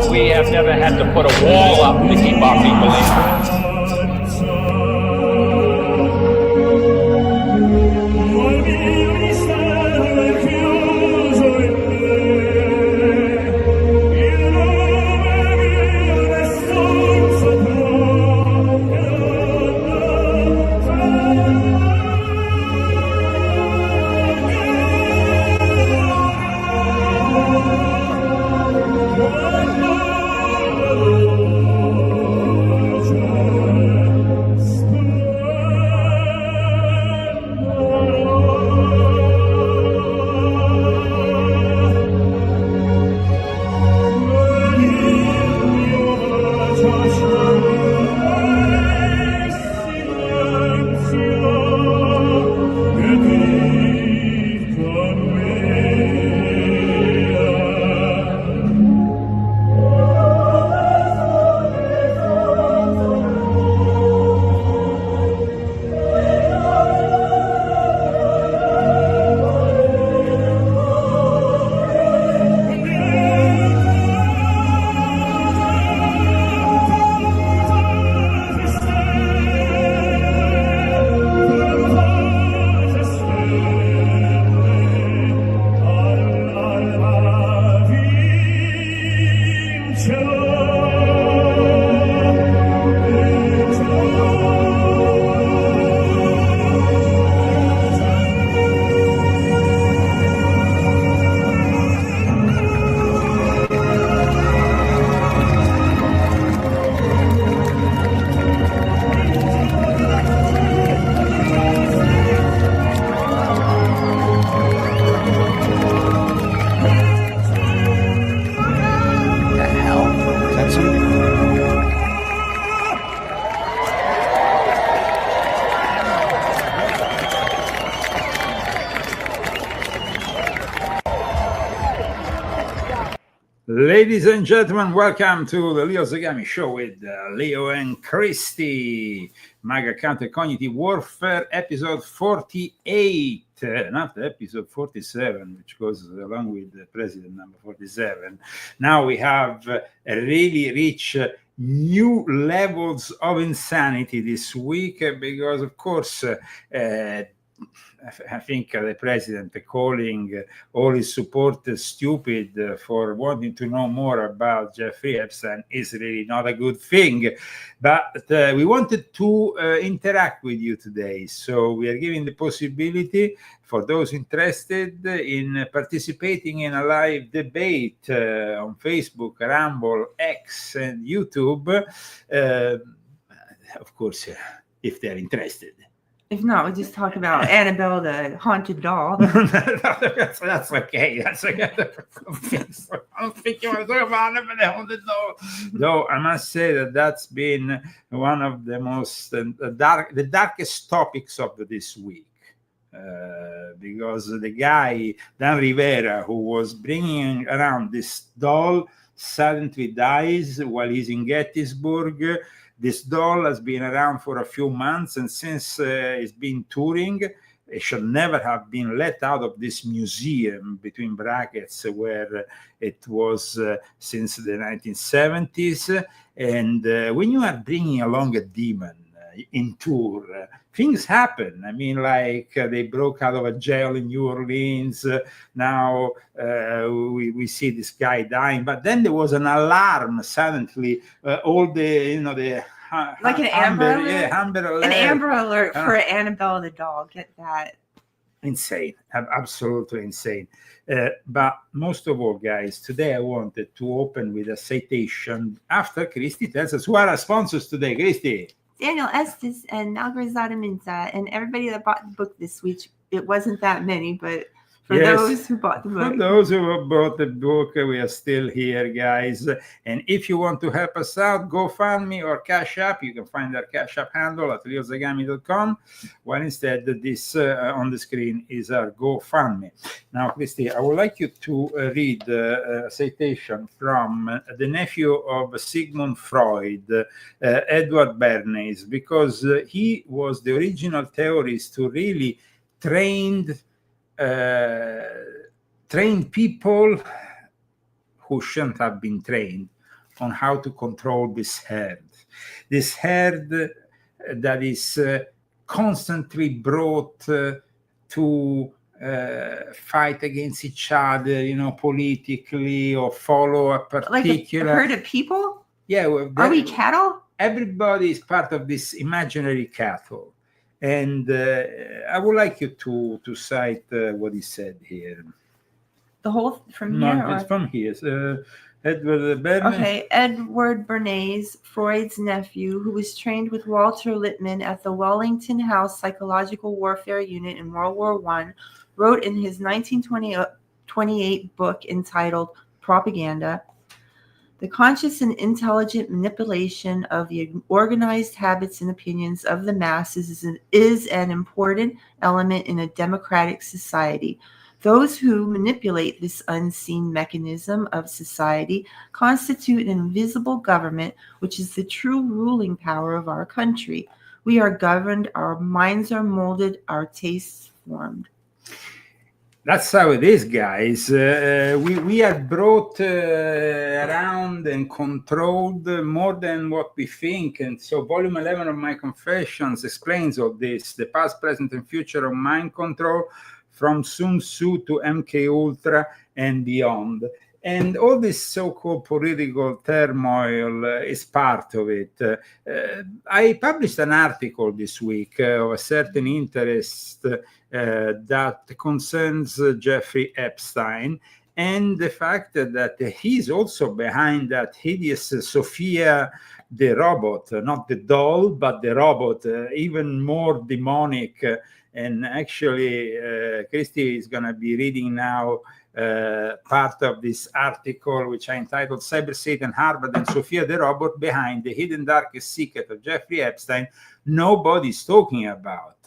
we have never had to put a wall up to keep our people in. Ladies and gentlemen, welcome to the Leo Zagami Show with Leo and Christy. Maga Counter Cognitive Warfare, episode 48, not episode 47, which goes along with the president number 47. Now we have really reached new levels of insanity this week because, of course, I think the president calling all his supporters stupid for wanting to know more about Jeffrey Epstein is really not a good thing. But we wanted to interact with you today. So we are giving the possibility for those interested in participating in a live debate on Facebook, Rumble, X, and YouTube. Of course, if they're interested. If not, we'll just talk about Annabelle, the haunted doll. that's okay. That's okay. I don't think you want to talk about Annabelle, the haunted doll. Though I must say that that's been one of the most the darkest topics of this week. Because the guy, Dan Rivera, who was bringing around this doll, suddenly dies while he's in Gettysburg. This doll has been around for a few months, and since it's been touring, it should never have been let out of this museum, between brackets, where it was since the 1970s. And when you are bringing along a demon in tour, things happen. I mean, like they broke out of a jail in New Orleans. Now we see this guy dying, but then there was an alarm suddenly. All the like an Amber Alert. Yeah, Amber Alert. An Amber Alert for Annabelle the doll. Get that? Insane, absolutely insane. But most of all, guys, today I wanted to open with a citation after Christy tells us who are our sponsors today. Christy. Daniel Estes and Algarizada Minza, and everybody that bought the book this week. It wasn't that many, but for those who bought the book. For those who bought the book, we are still here, guys. And if you want to help us out, GoFundMe or Cash App. You can find our Cash App handle at leozagami.com. While instead, this on the screen is our GoFundMe. Now, Christy, I would like you to read a citation from the nephew of Sigmund Freud, Edward Bernays, because he was the original theorist who really trained people who shouldn't have been trained on how to control this herd. This herd that is constantly brought to fight against each other, politically, or follow a particular... Like a herd of people? Yeah. Well, are we cattle? Everybody is part of this imaginary cattle. And I would like you to cite what he said here. The whole from No, here? it's from here. Edward Bernays. Okay, Edward Bernays, Freud's nephew, who was trained with Walter Lippmann at the Wellington House Psychological Warfare Unit in World War I, wrote in his 1928 book entitled Propaganda, "The conscious and intelligent manipulation of the organized habits and opinions of the masses is an important element in a democratic society. Those who manipulate this unseen mechanism of society constitute an invisible government, which is the true ruling power of our country. We are governed, our minds are molded, our tastes formed." That's how it is, guys. We are brought around and controlled more than what we think. And so volume 11 of my Confessions explains all this, the past, present, and future of mind control, from Sun Tzu to MK Ultra and beyond. And all this so-called political turmoil is part of it. I published an article this week of a certain interest that concerns Jeffrey Epstein, and the fact that he's also behind that hideous Sophia the robot, not the doll, but the robot, even more demonic. And actually, Christy is going to be reading now part of this article, which I entitled Cyber Satan, Harvard, and Sophia the Robot Behind the Hidden Darkest Secret of Jeffrey Epstein Nobody's Talking About.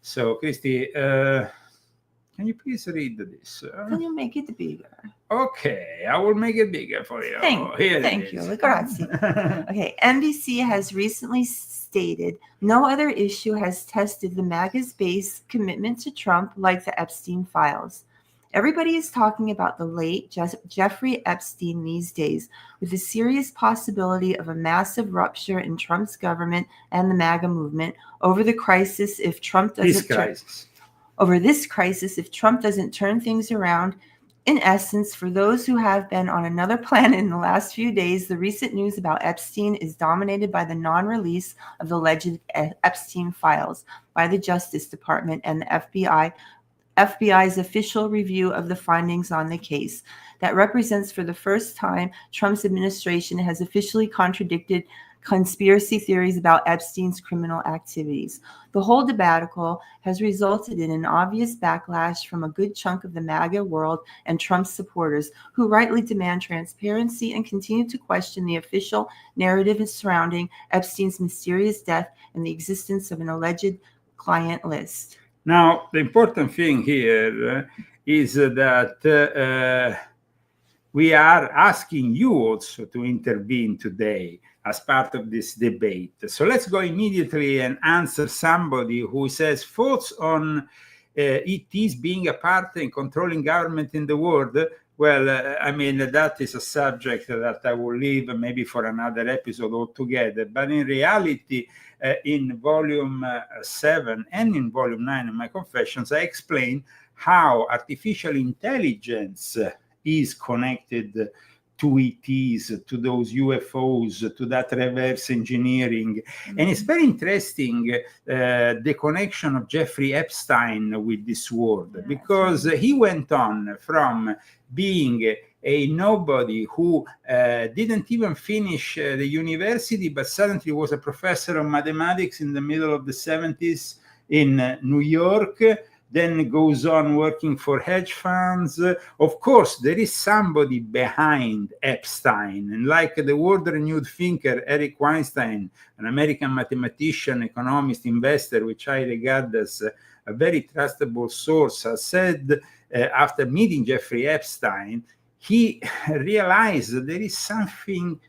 So, Christy, can you please read this? Can you make it bigger? Okay, I will make it bigger for you. Thank you. Grazie. Okay, NBC has recently stated no other issue has tested the Maga's base commitment to Trump like the Epstein files. Everybody is talking about the late Jeffrey Epstein these days, with the serious possibility of a massive rupture in Trump's government and the MAGA movement over the crisis if Trump doesn't turn things around. In essence, for those who have been on another planet in the last few days, the recent news about Epstein is dominated by the non-release of the alleged Epstein files by the Justice Department and the FBI's official review of the findings on the case. That represents for the first time Trump's administration has officially contradicted conspiracy theories about Epstein's criminal activities. The whole debacle has resulted in an obvious backlash from a good chunk of the MAGA world and Trump's supporters, who rightly demand transparency and continue to question the official narrative surrounding Epstein's mysterious death and the existence of an alleged client list. Now, the important thing here is that we are asking you also to intervene today as part of this debate. So let's go immediately and answer somebody who says thoughts on ETs being a part in controlling government in the world. Well, I mean, that is a subject that I will leave maybe for another episode altogether. But in reality, in volume 7 and in volume 9 of my Confessions, I explain how artificial intelligence is connected to ETs, to those UFOs, to that reverse engineering. Mm-hmm. And it's very interesting, the connection of Jeffrey Epstein with this world, because he went on from being a nobody who didn't even finish the university, but suddenly was a professor of mathematics in the middle of the 70s in New York, then goes on working for hedge funds. Of course, there is somebody behind Epstein. And like the world-renewed thinker Eric Weinstein, an American mathematician, economist, investor, which I regard as a very trustable source, has said after meeting Jeffrey Epstein, he realized that there is something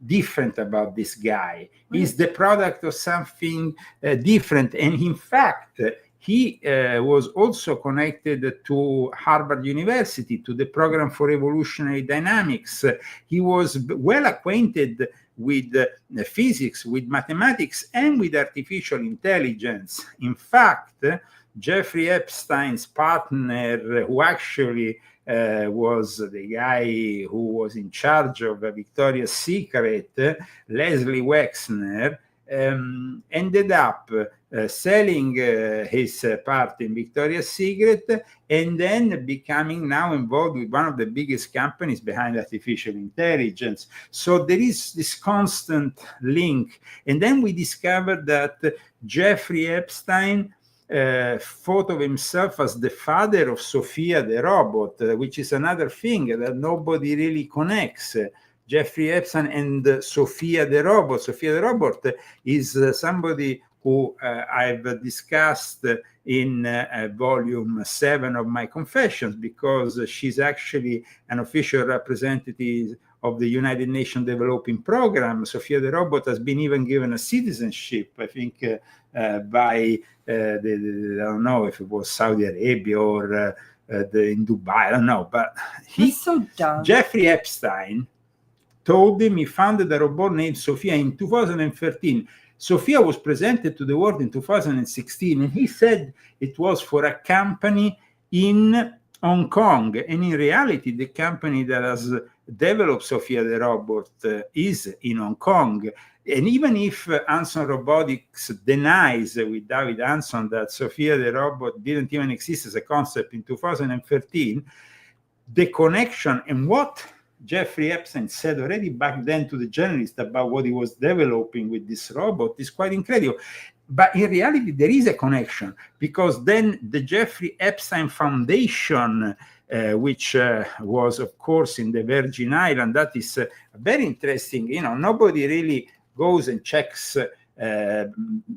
different about this guy. He's the product of something different. And in fact, he was also connected to Harvard University, to the program for evolutionary dynamics. He was well acquainted with physics, with mathematics, and with artificial intelligence. In fact, Jeffrey Epstein's partner, who actually was the guy who was in charge of Victoria's Secret, Leslie Wexner, ended up selling his part in Victoria's Secret and then becoming now involved with one of the biggest companies behind artificial intelligence. So there is this constant link. And then we discovered that Jeffrey Epstein thought of himself as the father of Sophia the robot, which is another thing that nobody really connects. Jeffrey Epstein and Sophia the robot. Sophia the robot is somebody who I've discussed in volume 7 of my Confessions, because she's actually an official representative of the United Nations Developing Program. Sophia the robot has been even given a citizenship, I think, by I don't know if it was Saudi Arabia or in Dubai, I don't know. But That's so dumb. Jeffrey Epstein told him he founded a robot named Sophia in 2013. Sophia was presented to the world in 2016, and he said it was for a company in Hong Kong. And in reality, the company that has developed Sophia the robot is in Hong Kong. And even if Anson Robotics denies with David Anson that Sophia the robot didn't even exist as a concept in 2013, the connection and what Jeffrey Epstein said already back then to the journalist about what he was developing with this robot is quite incredible. But in reality, there is a connection, because then the Jeffrey Epstein Foundation, which was, of course, in the Virgin Islands, that is very interesting. You know, nobody really goes and checks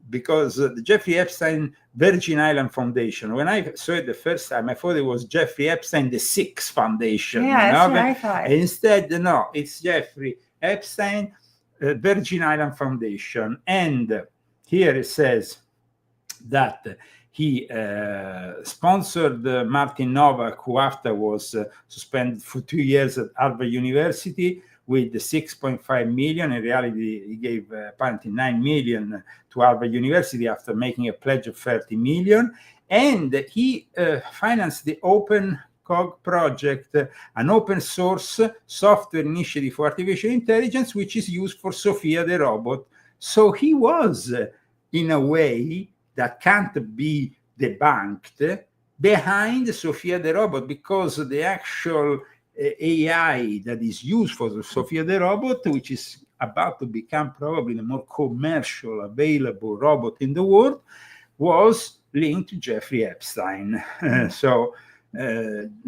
because the Jeffrey Epstein Virgin Island Foundation, when I saw it the first time, I thought it was Jeffrey Epstein the Sixth Foundation. Yeah, that's what I thought. Instead, no, it's Jeffrey Epstein Virgin Island Foundation. And here it says that he sponsored Martin Novak, who after was suspended for 2 years at Harvard University, with the 6.5 million. In reality, he gave apparently 9 million to Harvard University after making a pledge of 30 million. And he financed the Open Cog project, an open source software initiative for artificial intelligence, which is used for Sophia the robot. So he was, in a way that can't be debunked, behind Sophia the robot, because the actual AI that is used for the Sophia the robot, which is about to become probably the more commercial available robot in the world, was linked to Jeffrey Epstein. So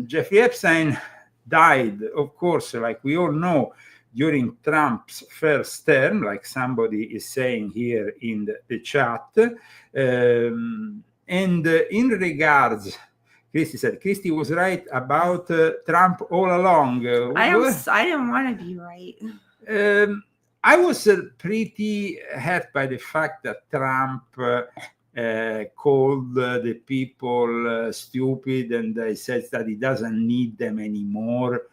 Jeffrey Epstein died, of course, like we all know, during Trump's first term, like somebody is saying here in the chat. And in regards, Christy said, Christy was right about Trump all along. I didn't want to be right. I was pretty hurt by the fact that Trump called the people stupid, and he says that he doesn't need them anymore,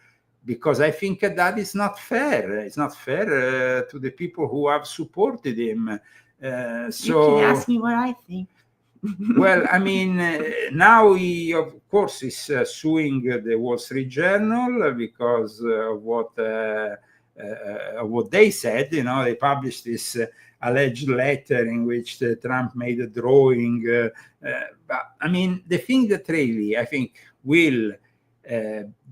because I think that is not fair. It's not fair to the people who have supported him. So you can ask me what I think. Well, I mean, now he, of course, is suing the Wall Street Journal because of what they said. You know, they published this alleged letter in which Trump made a drawing. But I mean, the thing that really, I think, will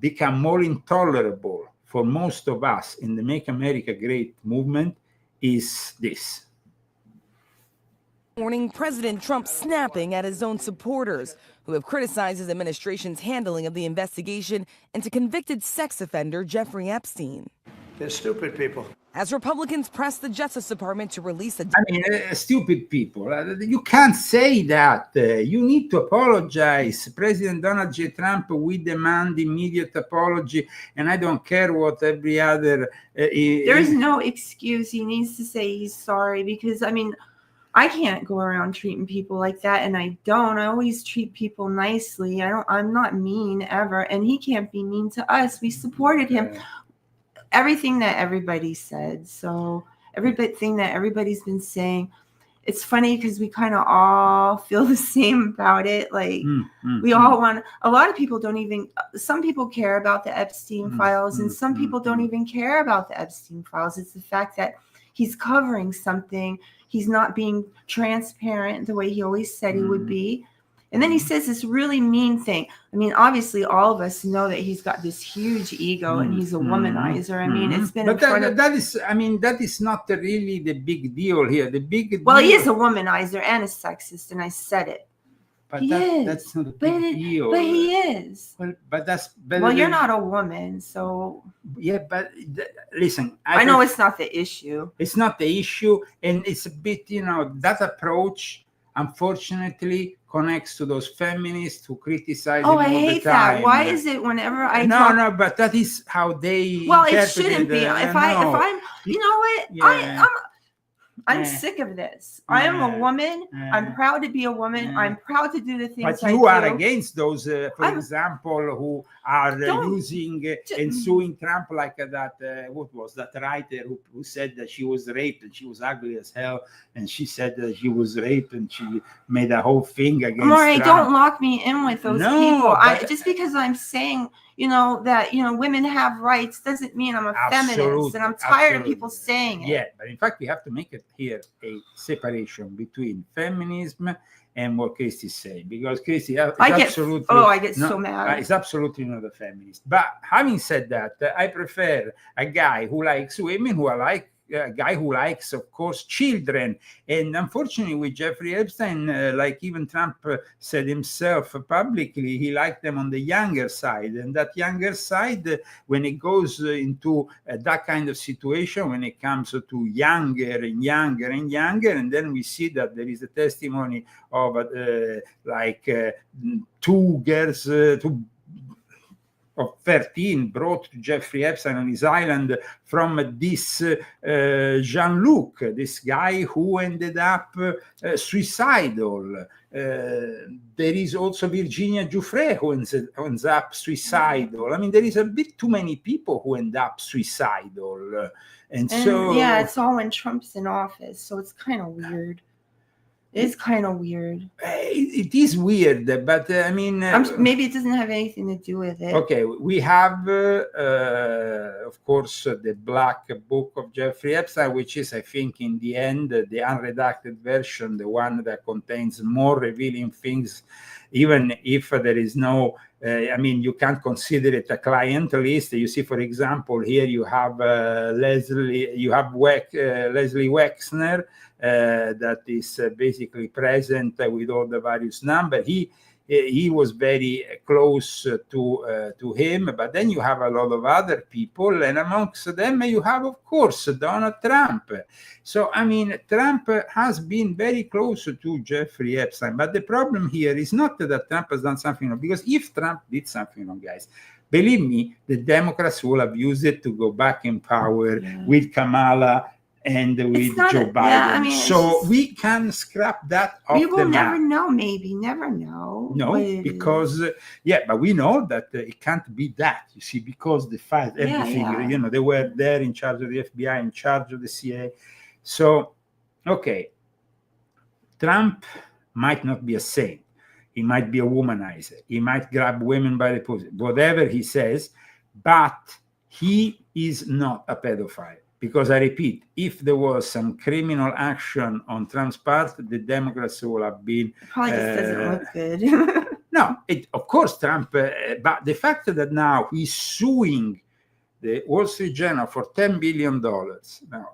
become more intolerable for most of us in the Make America Great movement is this. Morning, President Trump snapping at his own supporters who have criticized his administration's handling of the investigation into convicted sex offender Jeffrey Epstein. They're stupid people. As Republicans press the Justice Department to release a... I mean, stupid people. You can't say that. You need to apologize. President Donald J. Trump, we demand immediate apology, and I don't care what every other... There's no excuse. He needs to say he's sorry, because, I mean, I can't go around treating people like that, and I don't. I always treat people nicely. I'm not mean ever, and he can't be mean to us. We supported him. Everything that everybody said. So everything that everybody's been saying. It's funny because we kind of all feel the same about it. Like we all want. A lot of people don't even. Some people care about the Epstein files, and some people don't even care about the Epstein files. It's the fact that he's covering something. He's not being transparent the way he always said he would be. And then he says this really mean thing. I mean, obviously, all of us know that he's got this huge ego and he's a womanizer. I mean, it's been but that is, I mean, that is not really the big deal here. The big deal, he is a womanizer and a sexist, and I said it. But he is. That's not a big deal. But he is. Well, but that's better. Well, you're not a woman, so. Yeah, but listen. I know it's not the issue. It's not the issue, and it's a bit, that approach, unfortunately, connects to those feminists who criticize him all the time. I hate that. Why is it whenever I No, but that is how they. Well, it shouldn't be. If I'm, you know what? Yeah. I'm sick of this. I am a woman. I'm proud to be a woman. I'm proud to do the things But you are against those, for example, who are using and suing Trump like that. What was that writer who said that she was raped and she was ugly as hell, and she said that she was raped and she made a whole thing against Maury, Trump. don't lock me in with those people. Just because I'm saying, that women have rights doesn't mean I'm a feminist, and I'm tired of people saying it. Yeah, but in fact, we have to make it here a separation between feminism and what Christy is saying, because Christy is absolutely. I get so mad. It's absolutely not a feminist. But having said that, I prefer a guy who likes women, who are like a guy who likes, of course, children. And unfortunately, with Jeffrey Epstein, like even Trump said himself publicly, he liked them on the younger side. And that younger side, when it goes into that kind of situation, when it comes to younger and younger and younger, and then we see that there is a testimony of two girls, of 13 brought to Jeffrey Epstein on his island from this Jean-Luc, this guy who ended up suicidal. There is also Virginia Giuffre who ends up suicidal. I mean, there is a bit too many people who end up suicidal. And so... Yeah, it's all when Trump's in office, so it's kind of weird. It's kind of weird. It is weird, but I mean... maybe it doesn't have anything to do with it. Okay, we have, of course, the Black Book of Jeffrey Epstein, which is, I think, in the end, the unredacted version, the one that contains more revealing things, even if there is no... you can't consider it a client list. You see, for example, here you have Leslie Wexner, that is basically present with all the various numbers. He was very close to him, but then you have a lot of other people, and amongst them you have, of course, Donald Trump. So, Trump has been very close to Jeffrey Epstein, but the problem here is not that Trump has done something wrong, because if Trump did something wrong, guys, believe me, the Democrats will have used it to go back in power with Kamala and with Joe Biden. So we can scrap that off the map. We will never know, maybe. Never know. No, because, but we know that it can't be that, you see, because they filed everything. They were there in charge of the FBI, in charge of the CIA. So, okay, Trump might not be a saint. He might be a womanizer. He might grab women by the pussy, whatever he says, but he is not a pedophile. Because I repeat, if there was some criminal action on Trump's part, the Democrats would have been... It probably just doesn't look good. No, of course, Trump... but the fact that now he's suing the Wall Street Journal for $10 billion... Now,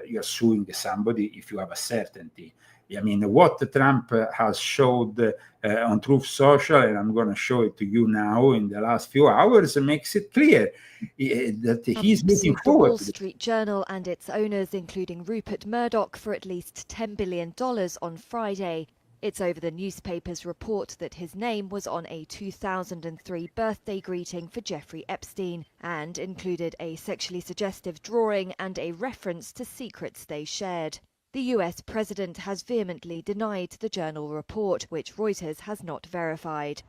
you're suing somebody if you have a certainty. What Trump has showed on Truth Social, and I'm going to show it to you now in the last few hours, makes it clear that he's looking forward to the Wall Street Journal and its owners, including Rupert Murdoch, for at least $10 billion on Friday. It's over the newspaper's report that his name was on a 2003 birthday greeting for Jeffrey Epstein and included a sexually suggestive drawing and a reference to secrets they shared. The US president has vehemently denied the journal report, which Reuters has not verified.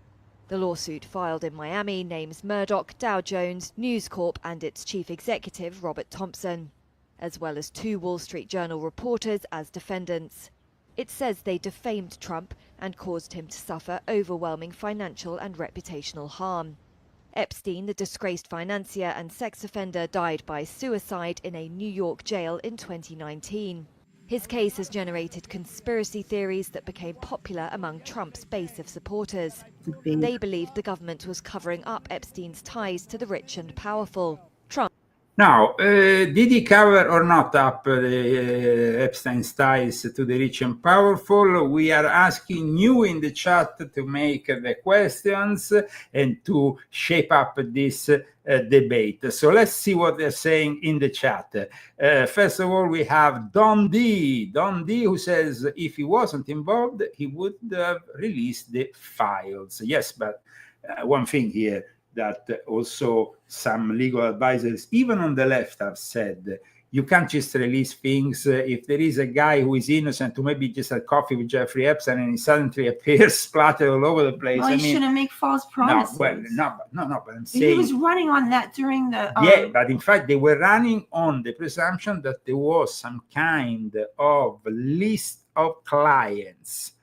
The lawsuit filed in Miami names Murdoch, Dow Jones, News Corp and its chief executive, Robert Thompson, as well as 2 Wall Street Journal reporters as defendants. It says they defamed Trump and caused him to suffer overwhelming financial and reputational harm. Epstein, the disgraced financier and sex offender, died by suicide in a New York jail in 2019. His case has generated conspiracy theories that became popular among Trump's base of supporters. They believed the government was covering up Epstein's ties to the rich and powerful. Trump. Now, did he cover or not up Epstein's ties to the rich and powerful? We are asking you in the chat to make the questions and to shape up this debate. So let's see what they're saying in the chat. First of all, we have Don D, who says if he wasn't involved, he would have released the files. Yes, but one thing here, that also some legal advisors, even on the left, have said, you can't just release things. If there is a guy who is innocent, who maybe just had coffee with Jeffrey Epstein and he suddenly appears splattered all over the place. Well, he shouldn't make false promises. No, but I'm saying... He was running on that during the... Yeah, but in fact, they were running on the presumption that there was some kind of list of clients.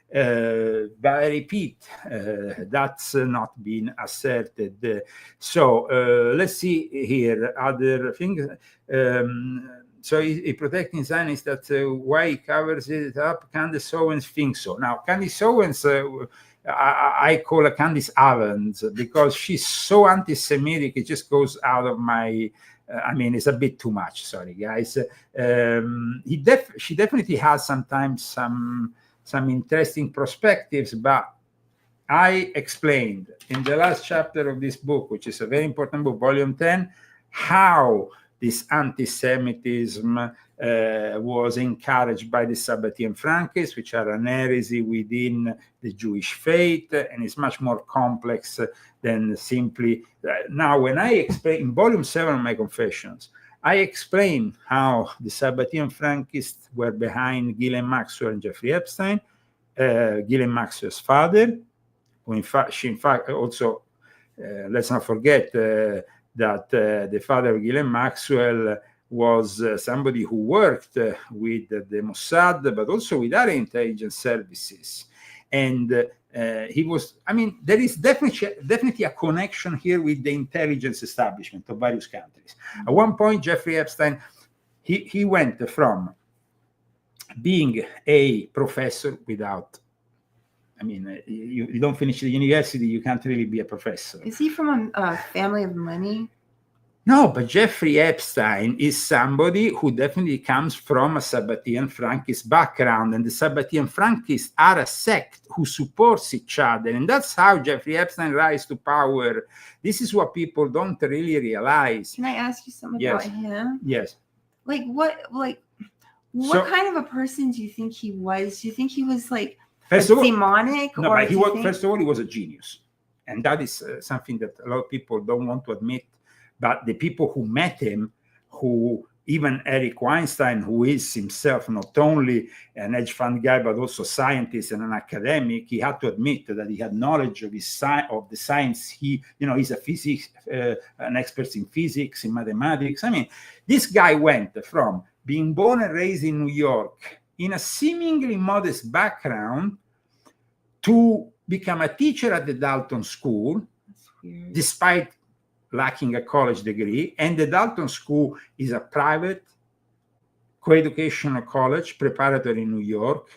But I repeat, that's not been asserted. So let's see here other things. So he protecting Zionists. That's why he covers it up. Candace Owens thinks so. Now, Candace Owens, I call her Candace Owens because she's so anti-Semitic. It just goes out of my. I mean, it's a bit too much. Sorry, guys. She definitely has sometimes some interesting perspectives, but I explained in the last chapter of this book, which is a very important book, volume 10, how this anti-Semitism was encouraged by the Sabbatean Frankists, which are an heresy within the Jewish faith, and it's much more complex than simply... Now, when I explain, in volume 7 of my Confessions, I explain how the Sabbatean Frankists were behind Ghislaine Maxwell and Jeffrey Epstein, Ghislaine Maxwell's father, who in fact also, let's not forget that the father of Ghislaine Maxwell was somebody who worked with the Mossad, but also with other intelligence services. And he was, I mean, there is definitely a connection here with the intelligence establishment of various countries. At one point, Jeffrey Epstein, he went from being a professor without, I mean, you don't finish the university, you can't really be a professor. Is he from a family of money? No, but Jeffrey Epstein is somebody who definitely comes from a Sabbatean Frankist background, and the Sabbatean Frankists are a sect who supports each other, and that's how Jeffrey Epstein rise to power. This is what people don't really realize. Can I ask you something Yes. about him? Yes. What kind of a person do you think he was? Do you think he was like demonic? No, or but first of all, he was a genius, and that is something that a lot of people don't want to admit. But the people who met him, who even Eric Weinstein, who is himself not only an hedge fund guy, but also scientist and an academic, he had to admit that he had knowledge of the science. He's a physics, an expert in physics, in mathematics. I mean, this guy went from being born and raised in New York in a seemingly modest background to become a teacher at the Dalton School, despite lacking a college degree. And the Dalton School is a private co-educational college preparatory in New York.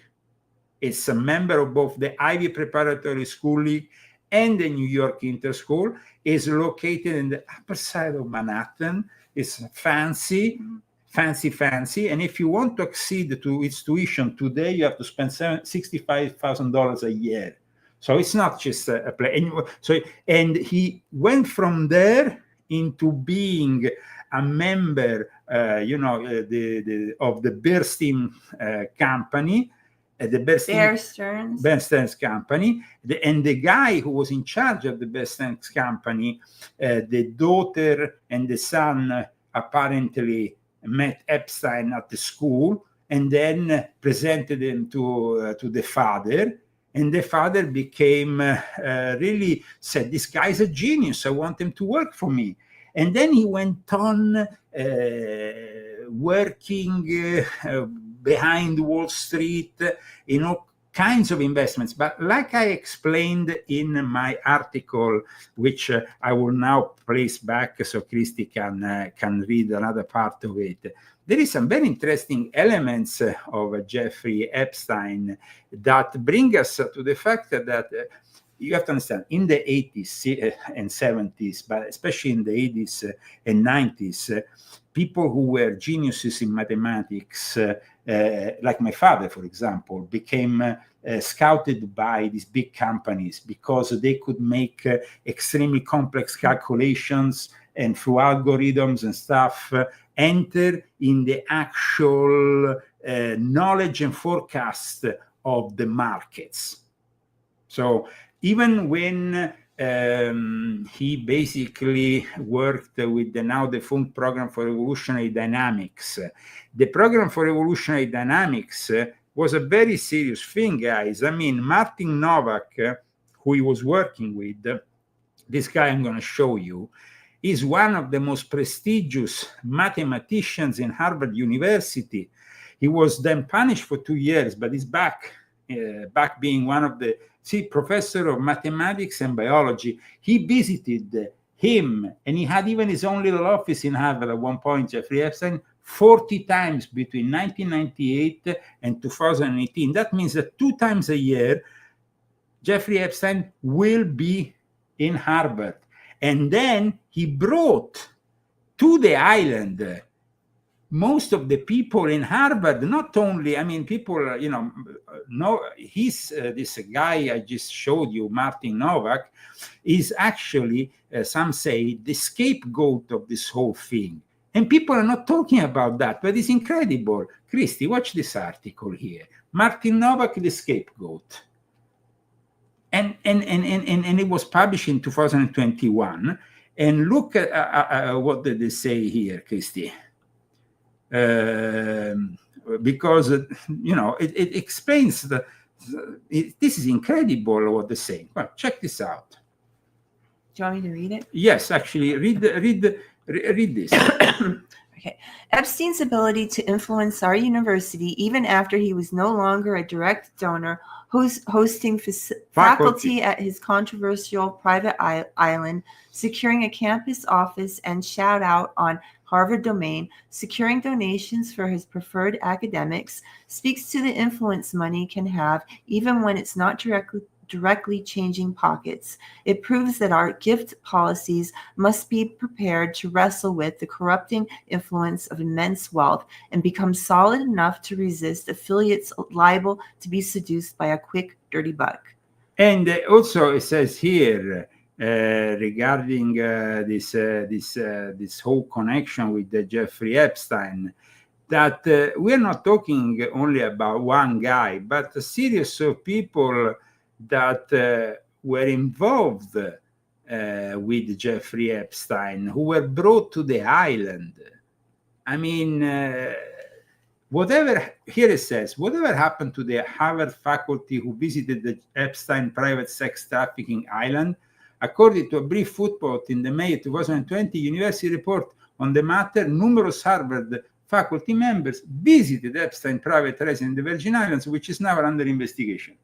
It's a member of both the Ivy Preparatory School League and the New York Interschool. Is located in the upper side of Manhattan. It's fancy. And if you want to accede to its tuition today, you have to spend $65,000 a year. So it's not just a play. And he went from there into being a member, of the Bear Stearns company, Bear Stearns company. And the guy who was in charge of the Bear Stearns company, the daughter and the son apparently met Epstein at the school, and then presented him to the father. And the father became really said, this guy's a genius. I want him to work for me. And then he went on working behind Wall Street in all kinds of investments. But like I explained in my article, which I will now place back so Christy can read another part of it, there is some very interesting elements of Jeffrey Epstein that bring us to the fact that you have to understand, in the 80s and 70s, but especially in the 80s and 90s, people who were geniuses in mathematics, like my father, for example, became scouted by these big companies because they could make extremely complex calculations, and through algorithms and stuff, enter in the actual knowledge and forecast of the markets. So even when he basically worked with the now defunct Program for Evolutionary Dynamics, the Program for Evolutionary Dynamics was a very serious thing, guys. I mean, Martin Novak, who he was working with, this guy I'm going to show you, is one of the most prestigious mathematicians in Harvard University. He was then punished for 2 years, but he's back being one of the professor of mathematics and biology. He visited him, and he had even his own little office in Harvard at one point, Jeffrey Epstein, 40 times between 1998 and 2018. That means that 2 times a year, Jeffrey Epstein will be in Harvard. And then he brought to the island most of the people in Harvard, not only, I mean, people, know he's this guy I just showed you, Martin Novak, is actually, some say, the scapegoat of this whole thing. And people are not talking about that, but it's incredible. Christy, watch this article here. Martin Novak, the scapegoat. And it was published in 2021. And look at what did they say here, Christy? Because it explains this is incredible what they're saying. Well, check this out. Do you want me to read it? Yes, actually, read this. Okay. Epstein's ability to influence our university, even after he was no longer a direct donor, hosting faculty at his controversial private island, securing a campus office and shout out on Harvard domain, securing donations for his preferred academics, speaks to the influence money can have even when it's not directly changing pockets. It proves that our gift policies must be prepared to wrestle with the corrupting influence of immense wealth and become solid enough to resist affiliates liable to be seduced by a quick, dirty buck. And also it says here, regarding this whole connection with Jeffrey Epstein, that we're not talking only about one guy, but a series of people that were involved with Jeffrey Epstein, who were brought to the island. I mean, here it says, whatever happened to the Harvard faculty who visited the Epstein private sex trafficking island? According to a brief footnote in the May 2020 University report on the matter, numerous Harvard faculty members visited Epstein private residence in the Virgin Islands, which is now under investigation.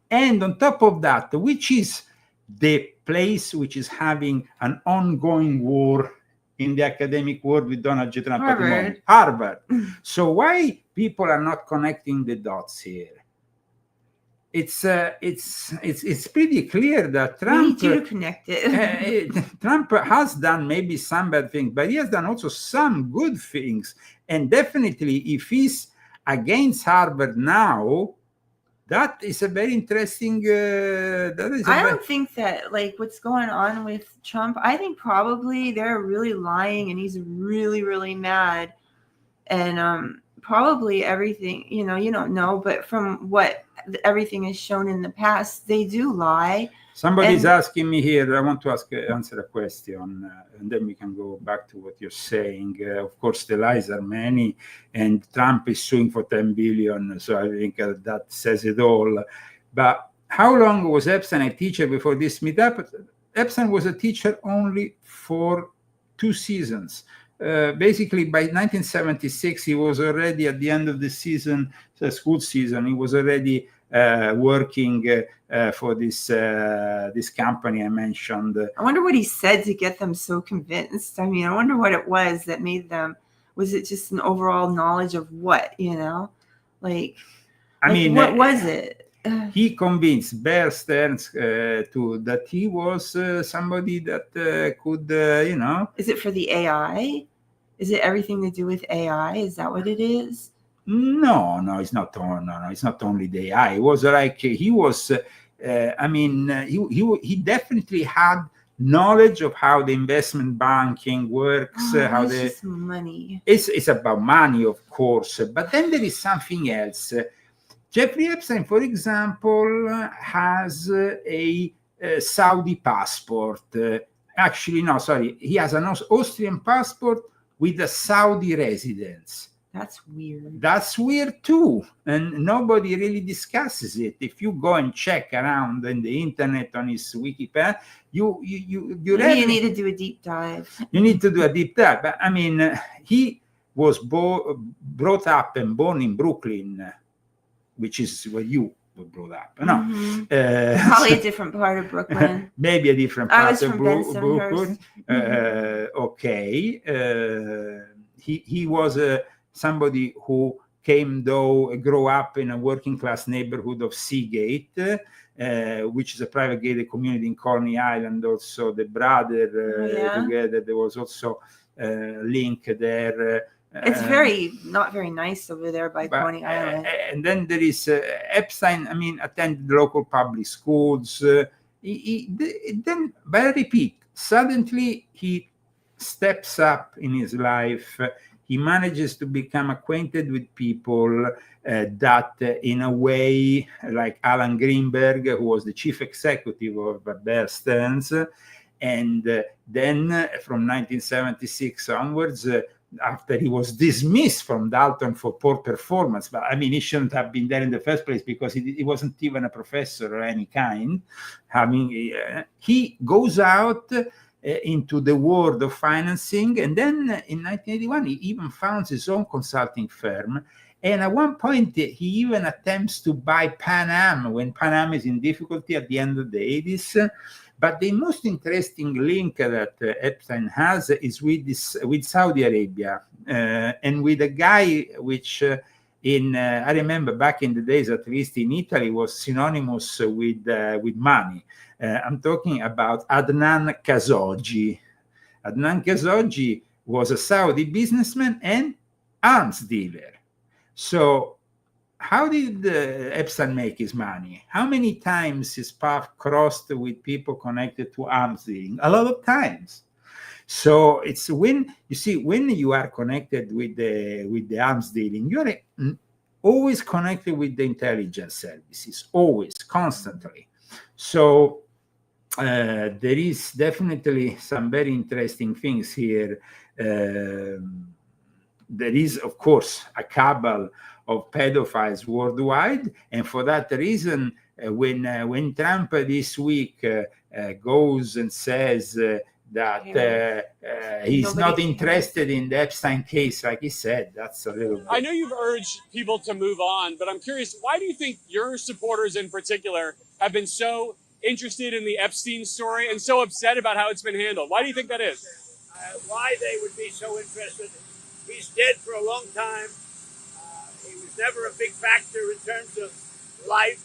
And on top of that, which is the place which is having an ongoing war in the academic world with Donald J. Trump at the moment? Harvard. So why people are not connecting the dots here? It's pretty clear that Trump, we need you to connect it. Trump has done maybe some bad things, but he has done also some good things. And definitely, if he's against Harvard now, that is a very interesting. I don't think that, like, what's going on with Trump, I think probably they're really lying and he's really, really mad. And probably everything, you know, you don't know, but from what everything is shown in the past, they do lie. Somebody's And- asking me here. I want to answer a question, and then we can go back to what you're saying. Of course, the lies are many, and Trump is suing for 10 billion. So I think that says it all. But how long was Epstein a teacher before this meetup? Epstein was a teacher only for 2 seasons. Basically, by 1976, he was already at the end of the season, the school season. He was already working for this company I mentioned. I wonder what he said to get them so convinced. I mean, I wonder what it was that made them. Was it just an overall knowledge of what, you know? Like, I mean, what was it? He convinced Bear Stearns that he was somebody that could, you know. Is it for the AI? Is it everything to do with AI? Is that what it is? No, it's not. No, it's not only the AI. It was like he was. I mean, he definitely had knowledge of how the investment banking works. How the just money. It's about money, of course. But then there is something else. Jeffrey Epstein, for example, has a Saudi passport. Actually, no, sorry. He has an Austrian passport with a Saudi residence. That's weird. That's weird too, and nobody really discusses it. If you go and check around in the internet on his Wikipedia, you need to do a deep dive. You need to do a deep dive. But I mean, he was brought up and born in Brooklyn, which is where you were brought up. No, probably a different part of Brooklyn. Maybe a different part of Brooklyn. Okay, he was somebody who grew up in a working class neighborhood of Seagate, which is a private gated community in Coney Island. Also, the brother together. There was also a link there. It's not very nice over there by Coney Island. And then there is Epstein. I mean, attended local public schools. Then, but I repeat, suddenly he steps up in his life. He manages to become acquainted with people that, in a way, like Alan Greenberg, who was the chief executive of Bear Stearns, and then from 1976 onwards. After he was dismissed from Dalton for poor performance, but I mean, he shouldn't have been there in the first place because he wasn't even a professor of any kind. He goes out into the world of financing, and then in 1981 he even founds his own consulting firm. And at one point he even attempts to buy Pan Am when Pan Am is in difficulty at the end of the 80s. But the most interesting link that Epstein has is with Saudi Arabia and with a guy which I remember back in the days, at least in Italy, was synonymous with money. I'm talking about Adnan Khashoggi. Adnan Khashoggi was a Saudi businessman and arms dealer. So how did Epstein make his money? How many times his path crossed with people connected to arms dealing? A lot of times. So it's when you are connected with the arms dealing, you are always connected with the intelligence services, always, constantly. So there is definitely some very interesting things here. There is, of course, a cabal of pedophiles worldwide, and for that reason, when Trump this week goes and says that he's not interested in the Epstein case, like he said, that's a little bit. I know you've urged people to move on, but I'm curious, why do you think your supporters in particular have been so interested in the Epstein story and so upset about how it's been handled? Why do you think that is? Why they would be so interested? He's dead for a long time. He was never a big factor in terms of life.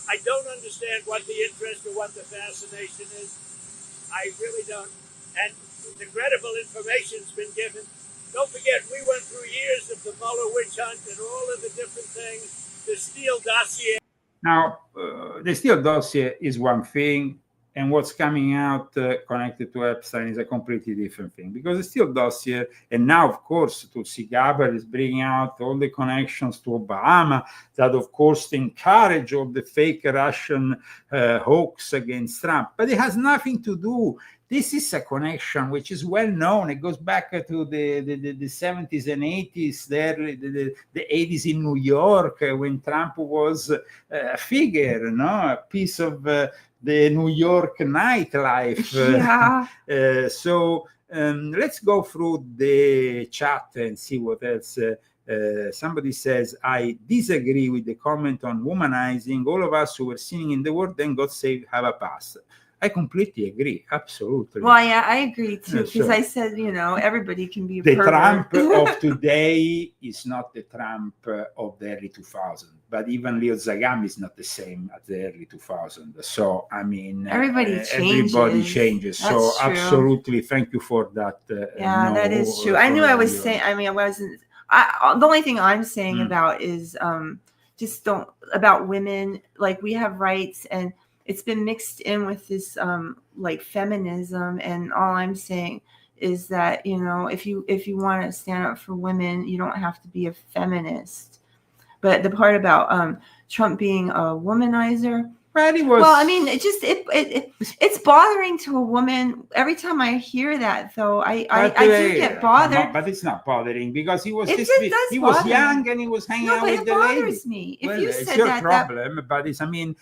I don't understand what the interest or what the fascination is. I really don't. And the credible information's been given. Don't forget, we went through years of the Mueller witch hunt and all of the different things, the Steele dossier. Now, the Steele dossier is one thing, and what's coming out connected to Epstein is a completely different thing, because it's still dossier. And now, of course, Tulsi Gabbard is bringing out all the connections to Obama that, of course, encourage all the fake Russian hoax against Trump. But it has nothing to do. This is a connection which is well known. It goes back to the 70s and 80s, the 80s in New York, when Trump was a figure, a piece of the New York nightlife. Yeah. So let's go through the chat and see what else. Somebody says, I disagree with the comment on womanizing. All of us who were sinning in the world, then God saved, have a past. I completely agree. Absolutely. Well, yeah, I agree too, because So I said, everybody can be a the pervert. Trump of today is not the Trump of the early 2000s, but even Leo Zagami is not the same at the early 2000s. So, I mean, Everybody everybody changes. changes. That's So, true. absolutely, thank you for that. Yeah, that is true. I knew I was saying, I wasn't, the only thing I'm saying about is just don't, about women, like we have rights, and it's been mixed in with this like feminism, and all I'm saying is that if you want to stand up for women, you don't have to be a feminist. But the part about Trump being a womanizer, well, I mean, it's bothering to a woman every time I hear that. Though I do get bothered. But it's not bothering, because he was He was young and he was hanging out with the lady. No, but it bothers me. If you it's said your that, problem. But it's, I mean,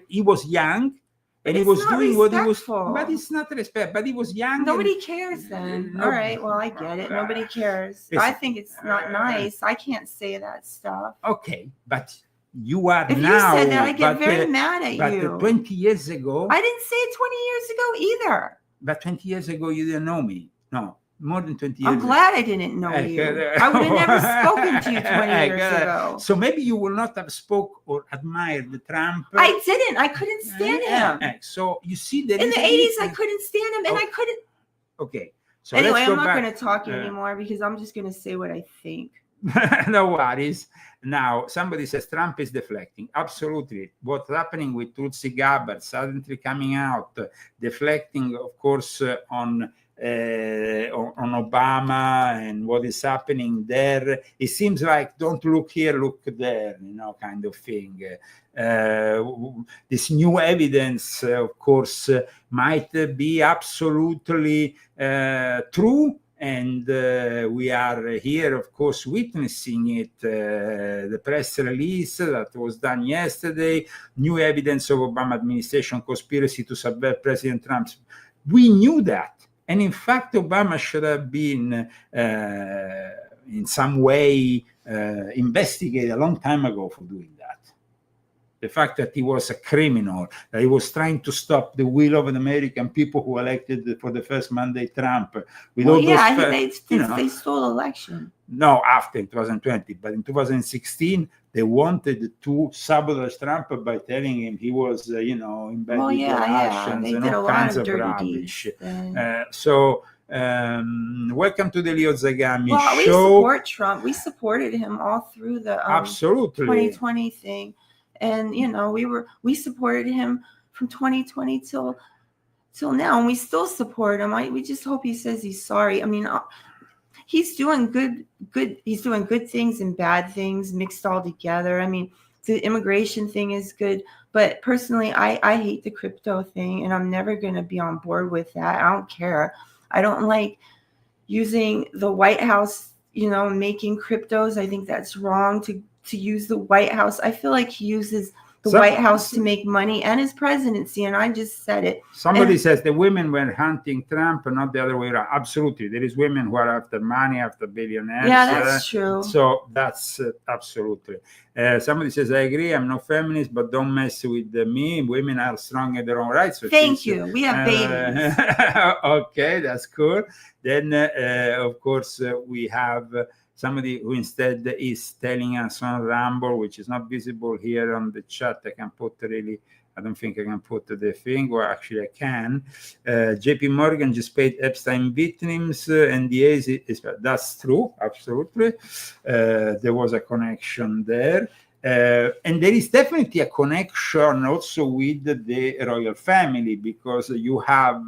he was young. And he it's was not doing what he was, respectful. but it's not respect. But he was young. Nobody cares then. No- All right, well, I get it. Nobody cares. I think it's not nice. I can't say that stuff. Okay, but you are If now. you said that, I get but, very mad at but you. 20 years ago. I didn't say it 20 years ago either. But 20 years ago, you didn't know me. No, more than 20 years I'm glad I didn't know you. I would have never spoken to you 20 years ago. So maybe you will not have spoke or admired the Trump. I didn't. I couldn't stand him. So you see that in the 80s, I couldn't stand him, and I couldn't. Okay. So anyway, let's go I'm not back. going to talk anymore, because I'm just going to say what I think. No worries. Now, somebody says Trump is deflecting. Absolutely. What's happening with Tulsi Gabbard suddenly coming out, deflecting, of course, on Obama and what is happening there. It seems like don't look here, look there, kind of thing. This new evidence, of course, might be absolutely true. And we are here, of course, witnessing it. The press release that was done yesterday, new evidence of Obama administration conspiracy to subvert President Trump's. We knew that. And in fact, Obama should have been in some way investigated a long time ago for doing that. The fact that he was a criminal, that he was trying to stop the will of the American people who elected for the first mandate Trump. With all those, they stole election. No, after 2020, but in 2016, they wanted to sabotage Trump by telling him he was, in bed with the Russians and all kinds of rubbish. Welcome to the Leo Zagami show. We support Trump. We supported him all through the absolutely 2020 thing. And we supported him from 2020 till now, and we still support him. We just hope he says he's sorry. I mean, he's doing good. He's doing good things and bad things mixed all together. I mean, the immigration thing is good, but personally, I hate the crypto thing, and I'm never going to be on board with that. I don't care. I don't like using the White House, making cryptos. I think that's wrong to use the White House. I feel like he uses the White House to make money and his presidency, and I just said it. Somebody says the women were hunting Trump and not the other way around. Absolutely. There is women who are after money, after billionaires. Yeah, that's true. So that's absolutely. Somebody says, I agree, I'm no feminist, but don't mess with me. Women are strong in their own rights. So thank you. We have babies. Okay, that's cool. Then, of course, we have somebody who instead is telling us on Rumble, which is not visible here on the chat. I don't think I can put the thing, or actually I can. JP Morgan just paid Epstein victims, NDAs. That's true, absolutely. There was a connection there. And there is definitely a connection also with the royal family, because you have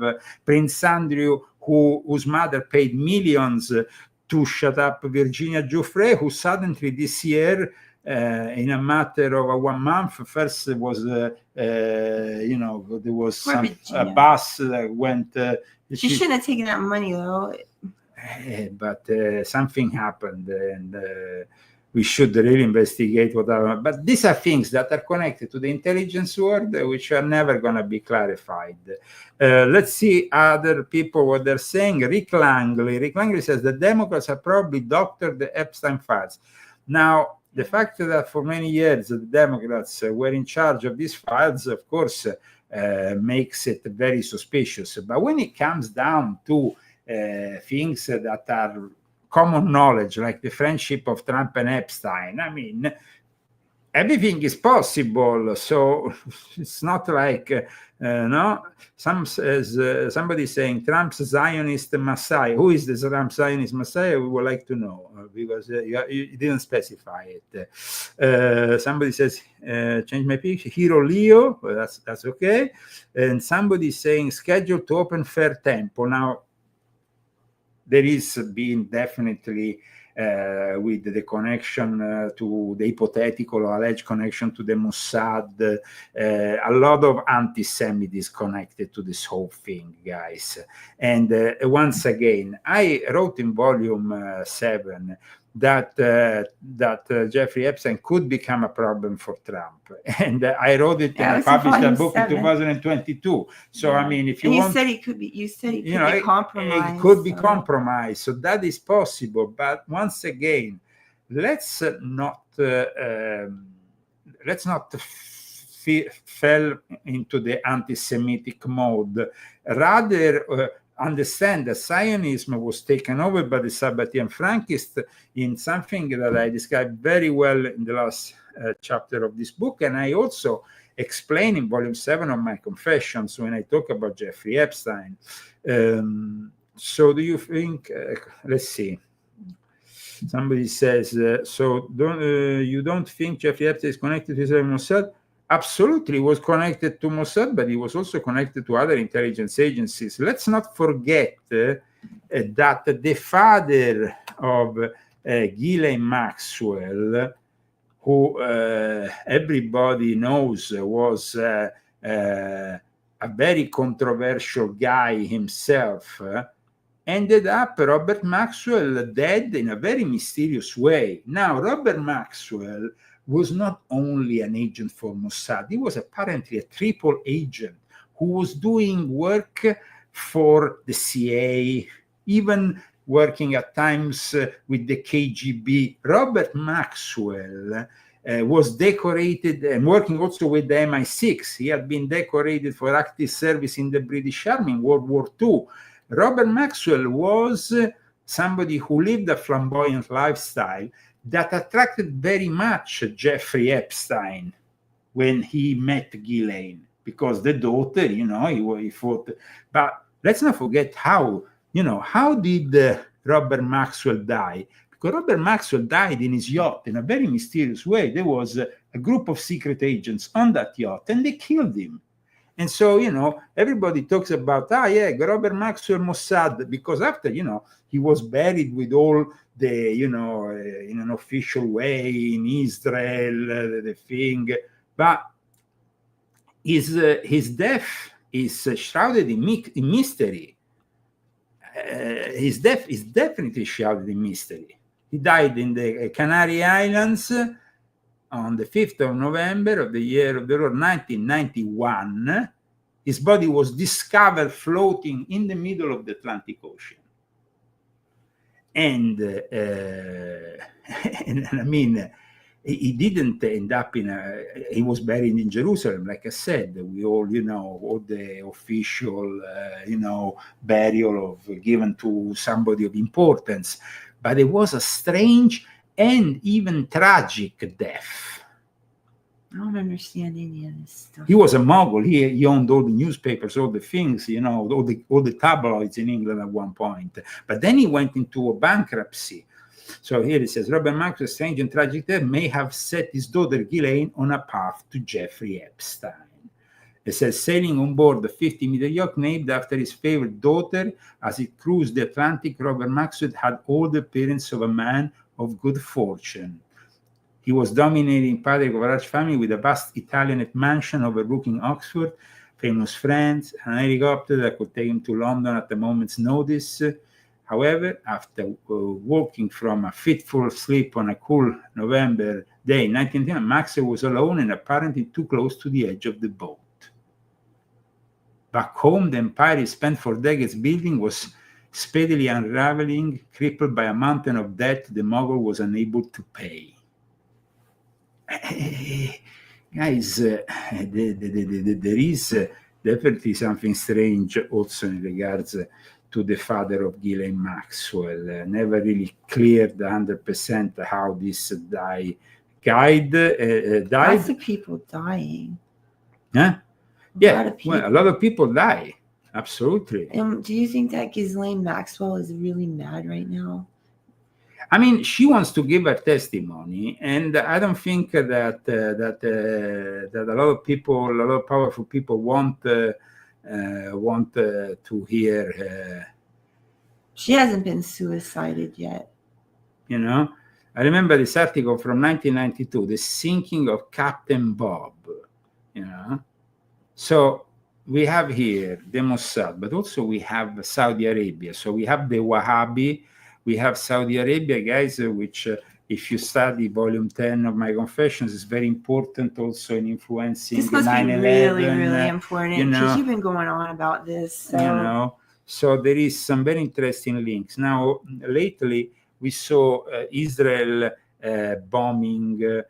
Prince Andrew, whose mother paid millions to shut up Virginia Giuffre, who suddenly this year, in a matter of 1 month, first was, there was a bus that went. She shouldn't have taken that money, though. But something happened, and we should really investigate what are. But these are things that are connected to the intelligence world, which are never going to be clarified. Let's see other people what they're saying. Rick Langley says the Democrats have probably doctored the Epstein files. Now, the fact that for many years the Democrats were in charge of these files, of course, makes it very suspicious. But when it comes down to things that are common knowledge, like the friendship of Trump and Epstein, I mean, everything is possible. So it's not like, somebody saying Trump's Zionist Messiah. Who is this Trump Zionist Messiah? We would like to know, because you didn't specify it. Somebody says, change my picture, Hero Leo. Well, that's okay. And somebody saying scheduled to open Fair Temple. Now, there is being definitely with the connection to the hypothetical or alleged connection to the Mossad, a lot of anti-Semitism connected to this whole thing, guys. And once again, I wrote in volume 7 that Jeffrey Epstein could become a problem for Trump, and I wrote it and I published a book in 2022. So I mean, if you want, you said he could be compromised. It could be compromised, so that is possible. But once again, let's not fell into the anti-Semitic mode. Rather, understand that Zionism was taken over by the Sabbatean Frankists in something that I described very well in the last chapter of this book, and I also explain in volume 7 of my Confessions when I talk about Jeffrey Epstein. So do you think, let's see, somebody says, you don't think Jeffrey Epstein is connected to Israel Mossad? Absolutely, he was connected to Mossad, but he was also connected to other intelligence agencies. Let's not forget that the father of Ghislaine Maxwell, who everybody knows was a very controversial guy himself, ended up, Robert Maxwell, dead in a very mysterious way. Now, Robert Maxwell was not only an agent for Mossad, he was apparently a triple agent who was doing work for the CIA, even working at times with the KGB. Robert Maxwell was decorated and working also with the MI6. He had been decorated for active service in the British Army in World War II. Robert Maxwell was somebody who lived a flamboyant lifestyle that attracted very much Jeffrey Epstein when he met Ghislaine, because the daughter, he thought. But let's not forget how did Robert Maxwell die? Because Robert Maxwell died in his yacht in a very mysterious way. There was a group of secret agents on that yacht, and they killed him. And so, everybody talks about, Robert Maxwell Mossad, because after, he was buried with all the, in an official way in Israel, the thing. But his death is shrouded in mystery. His death is definitely shrouded in mystery. He died in the Canary Islands on the 5th of November of the year of the Lord 1991. His body was discovered floating in the middle of the Atlantic Ocean. And I mean, he didn't end up he was buried in Jerusalem, like I said. We all, all the official, burial given to somebody of importance. But it was a strange and even tragic death. I don't understand any of this stuff. He was a mogul. He owned all the newspapers, all the things, all the tabloids in England at one point. But then he went into a bankruptcy. So here it says, Robert Maxwell's strange and tragic death may have set his daughter Ghislaine on a path to Jeffrey Epstein. It says, sailing on board the 50-meter yacht named after his favorite daughter, as it cruised the Atlantic, Robert Maxwell had all the appearance of a man of good fortune. He was dominating padre of a large family with a vast Italianate mansion overlooking Oxford, famous friends, an helicopter that could take him to London at a moment's notice. However, after walking from a fitful sleep on a cool November day in 1910, Maxwell was alone and apparently too close to the edge of the boat. Back home, the empire he spent for decades building was speedily unraveling, crippled by a mountain of debt the Mogul was unable to pay. Guys, there is definitely something strange also in regards to the father of Ghislaine Maxwell. Never really cleared 100% how this died. Lots of people dying. Huh? A Yeah, lot of people. well, a lot of people die. Absolutely. Do you think that Ghislaine Maxwell is really mad right now? I mean, she wants to give her testimony, and I don't think that a lot of people, a lot of powerful people, want to hear her. She hasn't been suicided yet. You know, I remember this article from 1992, "The Sinking of Captain Bob." You know, so we have here the Mossad, but also we have Saudi Arabia. So we have the Wahhabi. We have Saudi Arabia, guys, which if you study volume 10 of my Confessions, is very important also in influencing This must 9/11. be really important you know. because you've been going on about this. So. You know, so there is some very interesting links. Now, lately we saw Israel bombing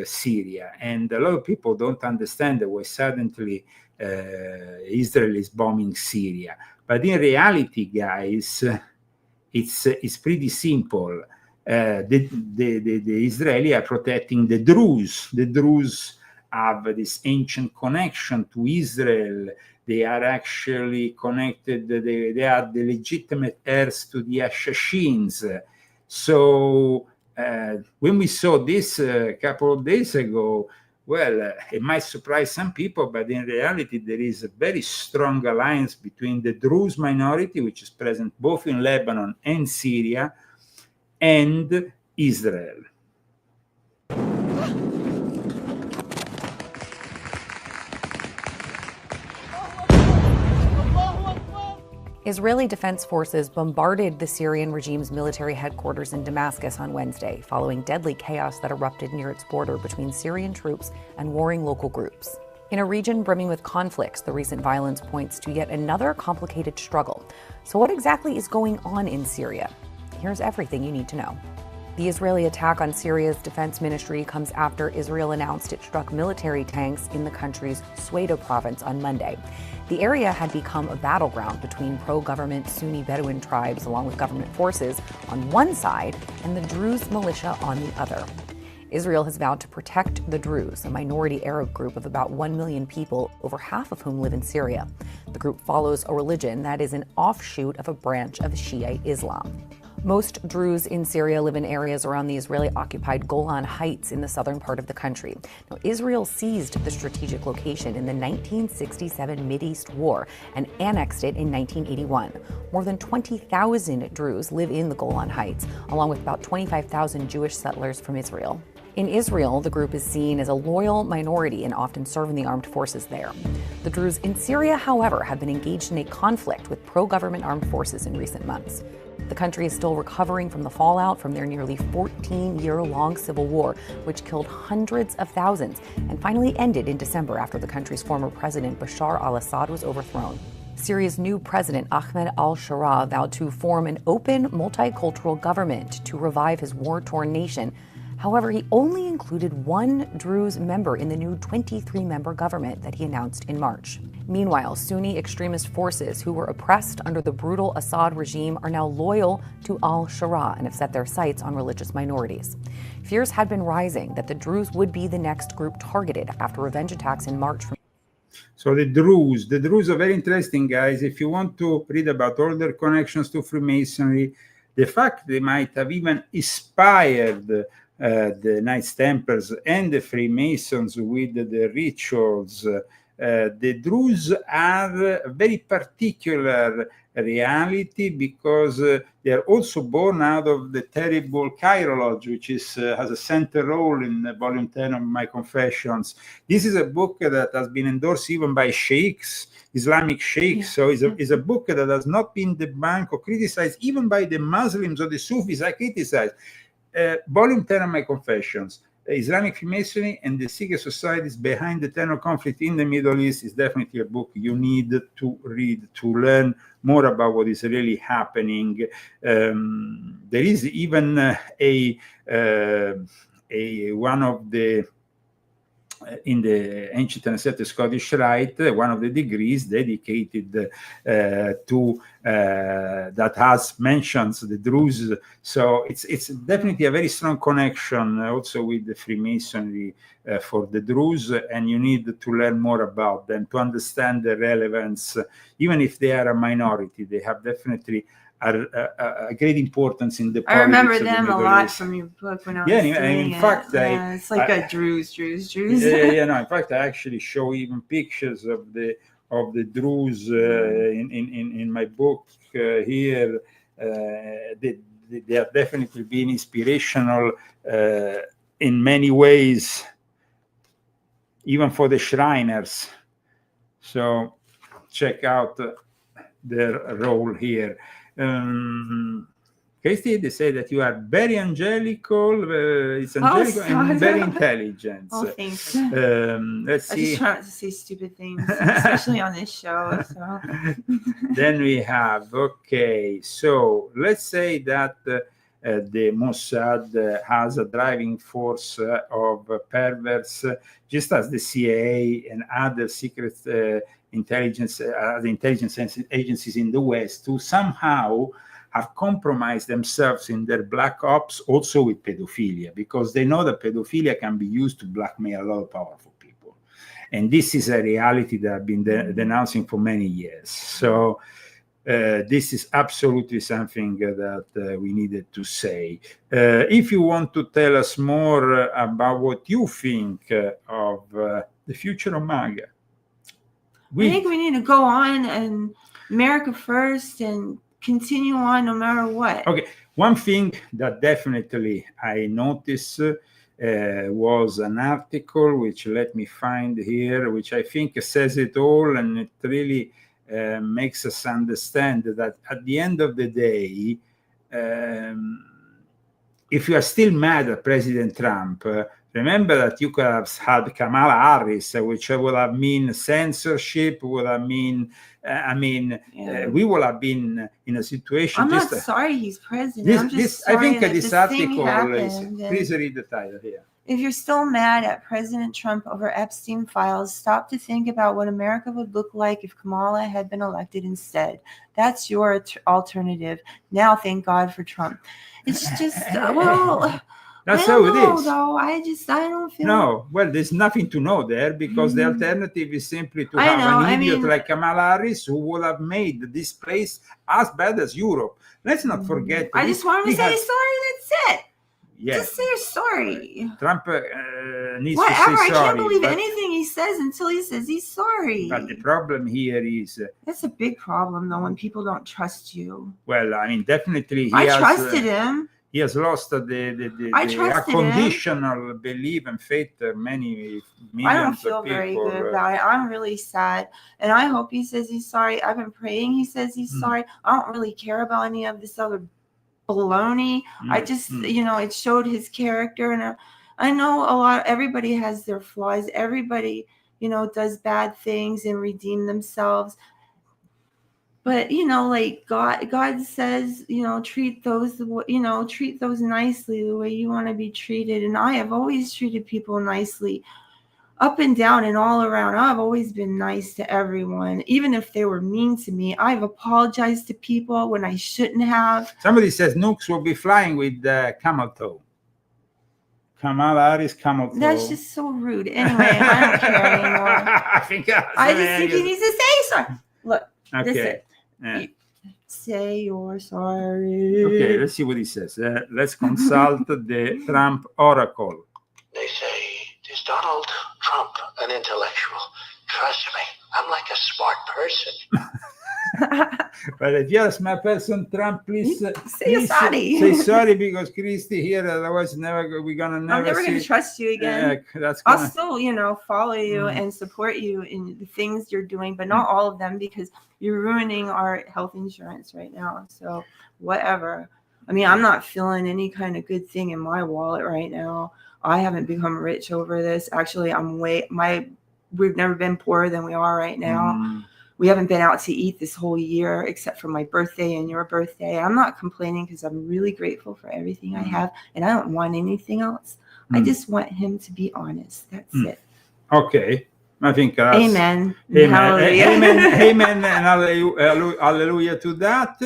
Syria, and a lot of people don't understand why suddenly Israel is bombing Syria. But in reality, guys, it's pretty simple. The Israelis are protecting the Druze. The Druze have this ancient connection to Israel. They are actually connected. They are the legitimate heirs to the Ashashins. So when we saw this a couple of days ago, well, it might surprise some people, but in reality, there is a very strong alliance between the Druze minority, which is present both in Lebanon and Syria, and Israel. Israeli defense forces bombarded the Syrian regime's military headquarters in Damascus on Wednesday, following deadly chaos that erupted near its border between Syrian troops and warring local groups. In a region brimming with conflicts, the recent violence points to yet another complicated struggle. So what exactly is going on in Syria? Here's everything you need to know. The Israeli attack on Syria's defense ministry comes after Israel announced it struck military tanks in the country's Sweda province on Monday. The area had become a battleground between pro-government Sunni Bedouin tribes along with government forces on one side and the Druze militia on the other. Israel has vowed to protect the Druze, a minority Arab group of about 1 million people, over half of whom live in Syria. The group follows a religion that is an offshoot of a branch of Shiite Islam. Most Druze in Syria live in areas around the Israeli-occupied Golan Heights in the southern part of the country. Now, Israel seized the strategic location in the 1967 Mideast War and annexed it in 1981. More than 20,000 Druze live in the Golan Heights, along with about 25,000 Jewish settlers from Israel. In Israel, the group is seen as a loyal minority and often serve in the armed forces there. The Druze in Syria, however, have been engaged in a conflict with pro-government armed forces in recent months. The country is still recovering from the fallout from their nearly 14-year-long civil war, which killed hundreds of thousands and finally ended in December after the country's former president Bashar al-Assad was overthrown. Syria's new president, Ahmed al-Shara, vowed to form an open, multicultural government to revive his war-torn nation. However, he only included one Druze member in the new 23-member government that he announced in March. Meanwhile, Sunni extremist forces who were oppressed under the brutal Assad regime are now loyal to al-Shara and have set their sights on religious minorities. Fears had been rising that the Druze would be the next group targeted after revenge attacks in March. So the Druze are very interesting, guys. If you want to read about all their connections to Freemasonry, the fact they might have even inspired the Knights Templars and the Freemasons with the rituals. The Druze are a very particular reality because they are also born out of the terrible chirology, which has a center role in volume 10 of my Confessions. This is a book that has been endorsed even by sheikhs, Islamic sheikhs. So it's a book that has not been debunked or criticized even by the Muslims or the Sufis I criticize. Volume 10 of my Confessions, Islamic Freemasonry and the Secret Societies Behind the Eternal Conflict in the Middle East, is definitely a book you need to read to learn more about what is really happening. There is even one of the in the ancient and accepted Scottish Rite, one of the degrees dedicated to that has mentions the Druze. So it's definitely a very strong connection also with the Freemasonry for the Druze, and you need to learn more about them to understand the relevance. Even if they are a minority, they have definitely a great importance in the politics. I remember of them the a Middle lot East. from your book when I was doing in fact, it's like a Druze. No. In fact, I actually show even pictures of the Druze in my book here. They have definitely been inspirational in many ways, even for the Shriners. So check out their role here. Christy, they say that you are very angelical. It's angelical and very intelligent. Oh, thanks. Let's see. I just try not to say stupid things, especially on this show. So. Then we have, okay, so let's say that the Mossad has a driving force of perverts, just as the CIA and other secret intelligence agencies in the West, who somehow have compromised themselves in their black ops also with pedophilia, because they know that pedophilia can be used to blackmail a lot of powerful people. And this is a reality that I've been denouncing for many years. So this is absolutely something that we needed to say. If you want to tell us more about what you think of the future of MAGA. I think we need to go on and America first and continue on no matter what. Okay, one thing that definitely I noticed was an article, which let me find here, which I think says it all, and it really makes us understand that at the end of the day, if you are still mad at President Trump, remember that you could have had Kamala Harris, which would have mean censorship, would have mean, we would have been in a situation. I'm not sorry he's president. I'm just sorry I think that this article is, please read the title here. If you're still mad at President Trump over Epstein files, stop to think about what America would look like if Kamala had been elected instead. That's your alternative. Now, thank God for Trump. It's just, well... That's how it is. Though. I don't feel... No, well, there's nothing to know there, because the alternative is simply to have an idiot like Kamala Harris who would have made this place as bad as Europe. Let's not forget... I just want him to say sorry, that's it. Yeah. Just say sorry. Trump needs Whatever, to say sorry. I can't believe anything he says until he says he's sorry. But the problem here is... That's a big problem, though, when people don't trust you. Well, I mean, definitely I trusted him. He has lost the conditional belief and faith that many millions I don't feel of people, very good about it. I'm really sad. And I hope he says he's sorry. I've been praying he says he's sorry. I don't really care about any of this other baloney. I just, it showed his character. And I know everybody has their flaws. Everybody, does bad things and redeem themselves. But, like God says, treat those nicely the way you want to be treated. And I have always treated people nicely, up and down and all around. I've always been nice to everyone, even if they were mean to me. I've apologized to people when I shouldn't have. Somebody says nukes will be flying with camel toe. Kamala Harris, camel toe. That's just so rude. Anyway, I don't care anymore. I just think he needs to say sorry. Look, okay. Say you're sorry. Okay, let's see what he says. Let's consult the Trump oracle. They say, is Donald Trump an intellectual? Trust me, I'm like a smart person. But if you're a smart person, Trump, please Say sorry. Say sorry, because Christy here, otherwise we're gonna never. I'm never going to see. trust you again. That's I'll gonna, still, follow you and support you in the things you're doing, but not all of them, because you're ruining our health insurance right now. So whatever. I mean, I'm not feeling any kind of good thing in my wallet right now. I haven't become rich over this. Actually, we've never been poorer than we are right now. We haven't been out to eat this whole year except for my birthday and your birthday. I'm not complaining because I'm really grateful for everything I have, and I don't want anything else. I just want him to be honest. That's it. Okay. I think that's... Amen. Amen. Hallelujah. Amen. And hallelujah to that.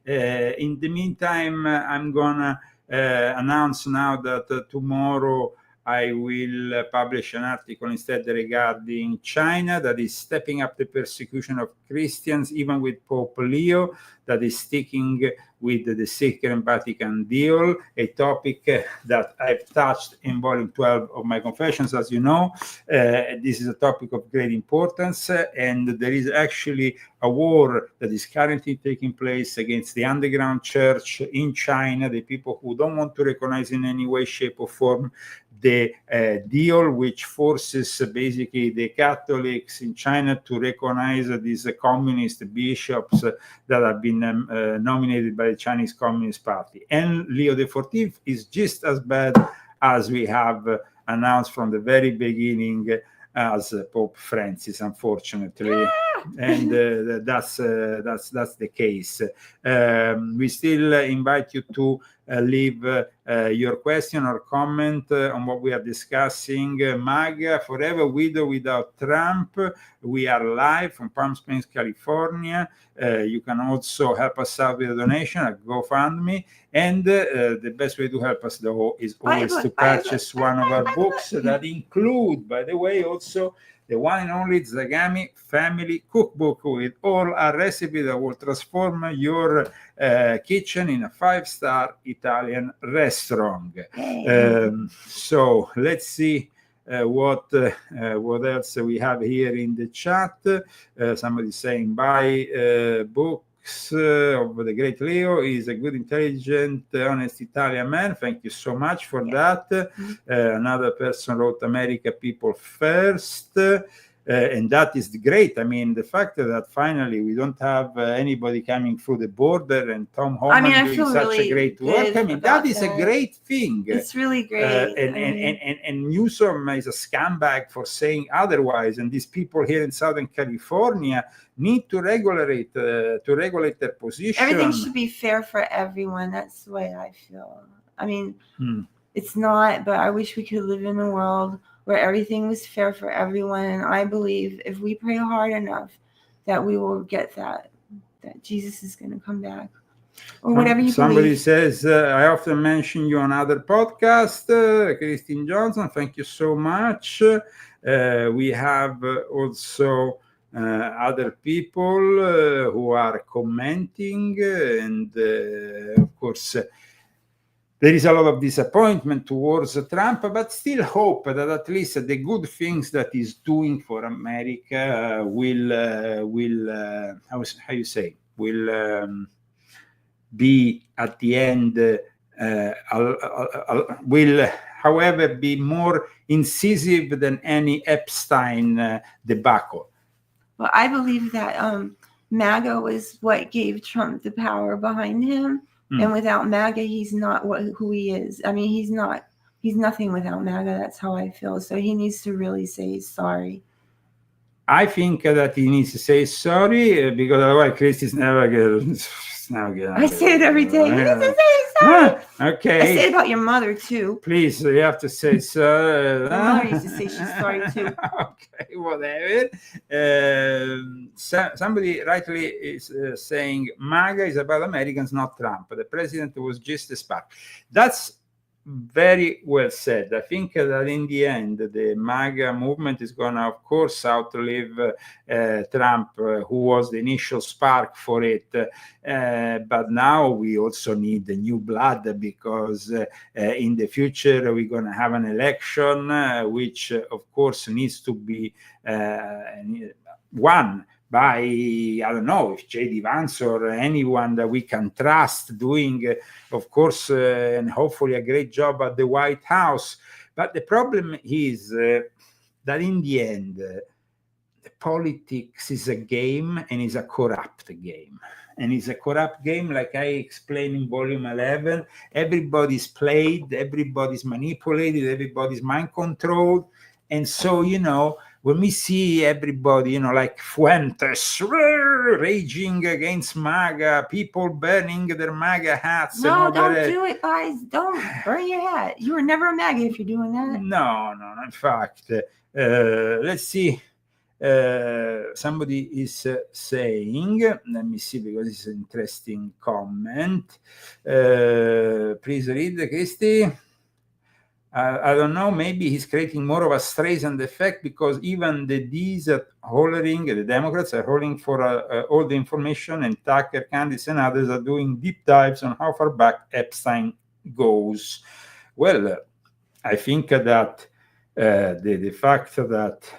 In the meantime, I'm gonna announce now that tomorrow I will publish an article instead regarding China, that is stepping up the persecution of Christians, even with Pope Leo, that is sticking with the Second Vatican Deal, a topic that I've touched in volume 12 of my Confessions, as you know. This is a topic of great importance, and there is actually a war that is currently taking place against the underground church in China, the people who don't want to recognize in any way, shape, or form the deal, which forces basically the Catholics in China to recognize these communist bishops that have been nominated by the Chinese Communist Party. And Leo XIV is just as bad as we have announced from the very beginning as Pope Francis, unfortunately. And that's the case. We still invite you to leave your question or comment on what we are discussing. Maga, Forever Widow Without Trump. We are live from Palm Springs, California. You can also help us out with a donation at GoFundMe. And the best way to help us, though, is always to purchase one of our books that include, by the way, also the one and only Zagami Family Cookbook with all our recipes that will transform your kitchen in a 5-star Italian restaurant. So let's see what else we have here in the chat. Somebody saying buy books of the great Leo. Is a good, intelligent, honest Italian man. Thank you so much for that. Another person wrote America People First. And that is great. I mean, the fact that finally we don't have anybody coming through the border and Tom Homan doing such a great work. I mean, that is a great thing. It's really great. And Newsom is a scumbag for saying otherwise. And these people here in Southern California need to regulate their position. Everything should be fair for everyone. That's the way I feel. I mean, it's not, but I wish we could live in a world where everything was fair for everyone. And I believe if we pray hard enough that we will get that Jesus is going to come back. Or whatever you Somebody believe. says, I often mention you on other podcasts, Christine Johnson, thank you so much. We have also other people who are commenting, and of course, there is a lot of disappointment towards Trump, but still hope that at least the good things that he's doing for America will be at the end, will, however, be more incisive than any Epstein debacle. Well, I believe that MAGA was what gave Trump the power behind him. And without MAGA, he's not who he is. I mean, he's nothing without MAGA. That's how I feel. So he needs to really say sorry. I think that he needs to say sorry, because otherwise Christy's never good. I say it every day. You need to say sorry. Okay. I say it about your mother too. Please, you have to say sorry. Your mother used to say she's sorry too. Okay, whatever. Somebody rightly is saying MAGA is about Americans, not Trump. The president was just a spark. That's very well said. I think that in the end, the Maga movement is going to, of course, outlive Trump, who was the initial spark for it. But now we also need the new blood, because in the future we're going to have an election, which, of course, needs to be won by, I don't know, if J.D. Vance or anyone that we can trust doing, of course, and hopefully a great job at the White House. But the problem is that in the end, the politics is a game, and is a corrupt game. And it's a corrupt game, like I explained in volume 11. Everybody's played, everybody's manipulated, everybody's mind controlled. And so, when we see everybody, like Fuentes, raging against MAGA, people burning their MAGA hats. No, don't do it, guys. Don't burn your hat. You were never a MAGA if you're doing that. No. In fact, let's see. Somebody is saying, let me see, because it's an interesting comment. Please read, Christy. I don't know, maybe he's creating more of a Streisand effect, because even the Democrats are holding for all the information, and Tucker, Candice, and others are doing deep dives on how far back Epstein goes. Well, I think that the fact that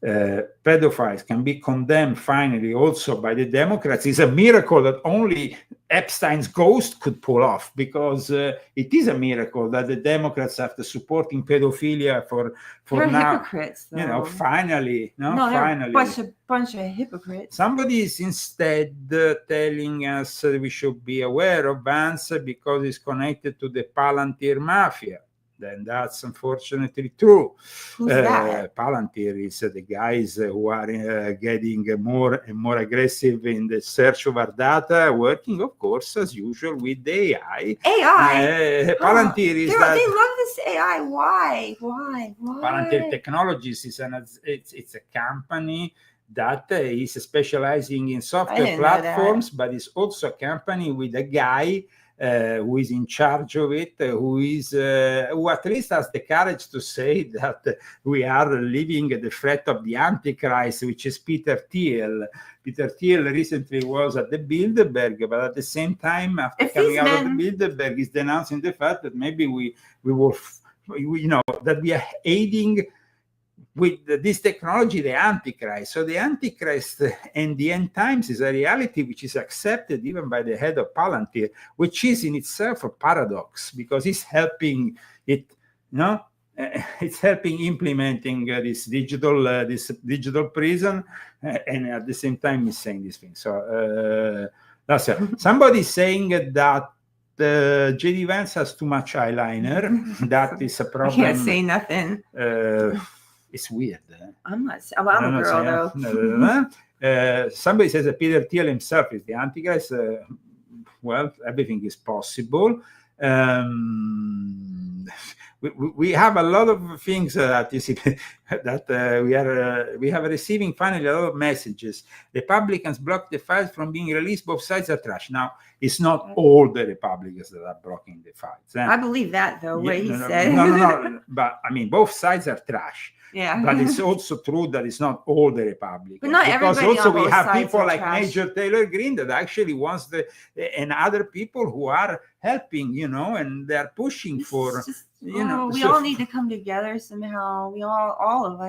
pedophiles can be condemned finally also by the Democrats is a miracle that only Epstein's ghost could pull off, because it is a miracle that the Democrats, after supporting pedophilia for they're now, hypocrites, though. Finally, they're a bunch of hypocrites. Somebody is instead telling us we should be aware of Vance because he's connected to the Palantir Mafia. Then that's unfortunately true. Who's that? Palantir is the guys who are getting more and more aggressive in the search of our data, working, of course, as usual, with the AI. Palantir is that. They love this AI. Why? Palantir Technologies is it's a company that is specializing in software platforms, but it's also a company with a guy who is in charge of it, who at least has the courage to say that we are living the threat of the Antichrist, which is Peter Thiel. Peter Thiel recently was at the Bilderberg, but at the same time, after coming out of the Bilderberg, is denouncing the fact that maybe we will, that we are aiding with this technology, the Antichrist. So the Antichrist and the end times is a reality which is accepted even by the head of Palantir, which is in itself a paradox, because it's helping it, it's helping implementing this digital prison, and at the same time is saying this thing. So that's it. Somebody saying that J.D. Vance has too much eyeliner. That is a problem. I can't say nothing. It's weird. I'm a girl, though. Somebody says that Peter Thiel himself is the Antichrist. Well, everything is possible. We have a lot of things that you see that we have receiving finally a lot of messages. Republicans block the files from being released. Both sides are trash. Now, it's not all the Republicans that are blocking the files. I believe that, though, what he said. No. But I mean, both sides are trash. Yeah. But it's also true that it's not all the Republicans. But not because everybody also on we both have sides people are like trash. Major Taylor Greene that actually wants and other people who are helping, and they're pushing for, we all need to come together somehow. All of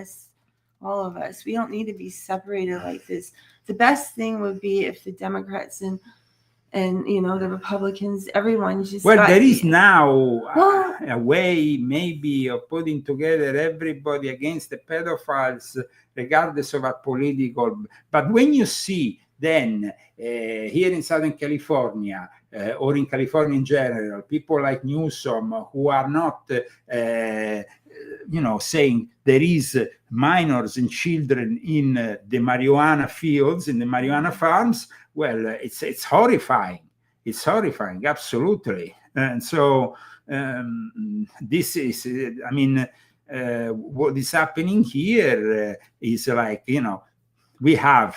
us. We don't need to be separated like this. The best thing would be if the Democrats and the Republicans, everyone just. Well, there is now a way maybe of putting together everybody against the pedophiles, regardless of our political. But when you see then here in Southern California or in California in general, people like Newsom who are not, saying there is minors and children in the marijuana fields, in the marijuana farms. Well, it's horrifying. It's horrifying, absolutely. And so this is, what is happening here is like, we have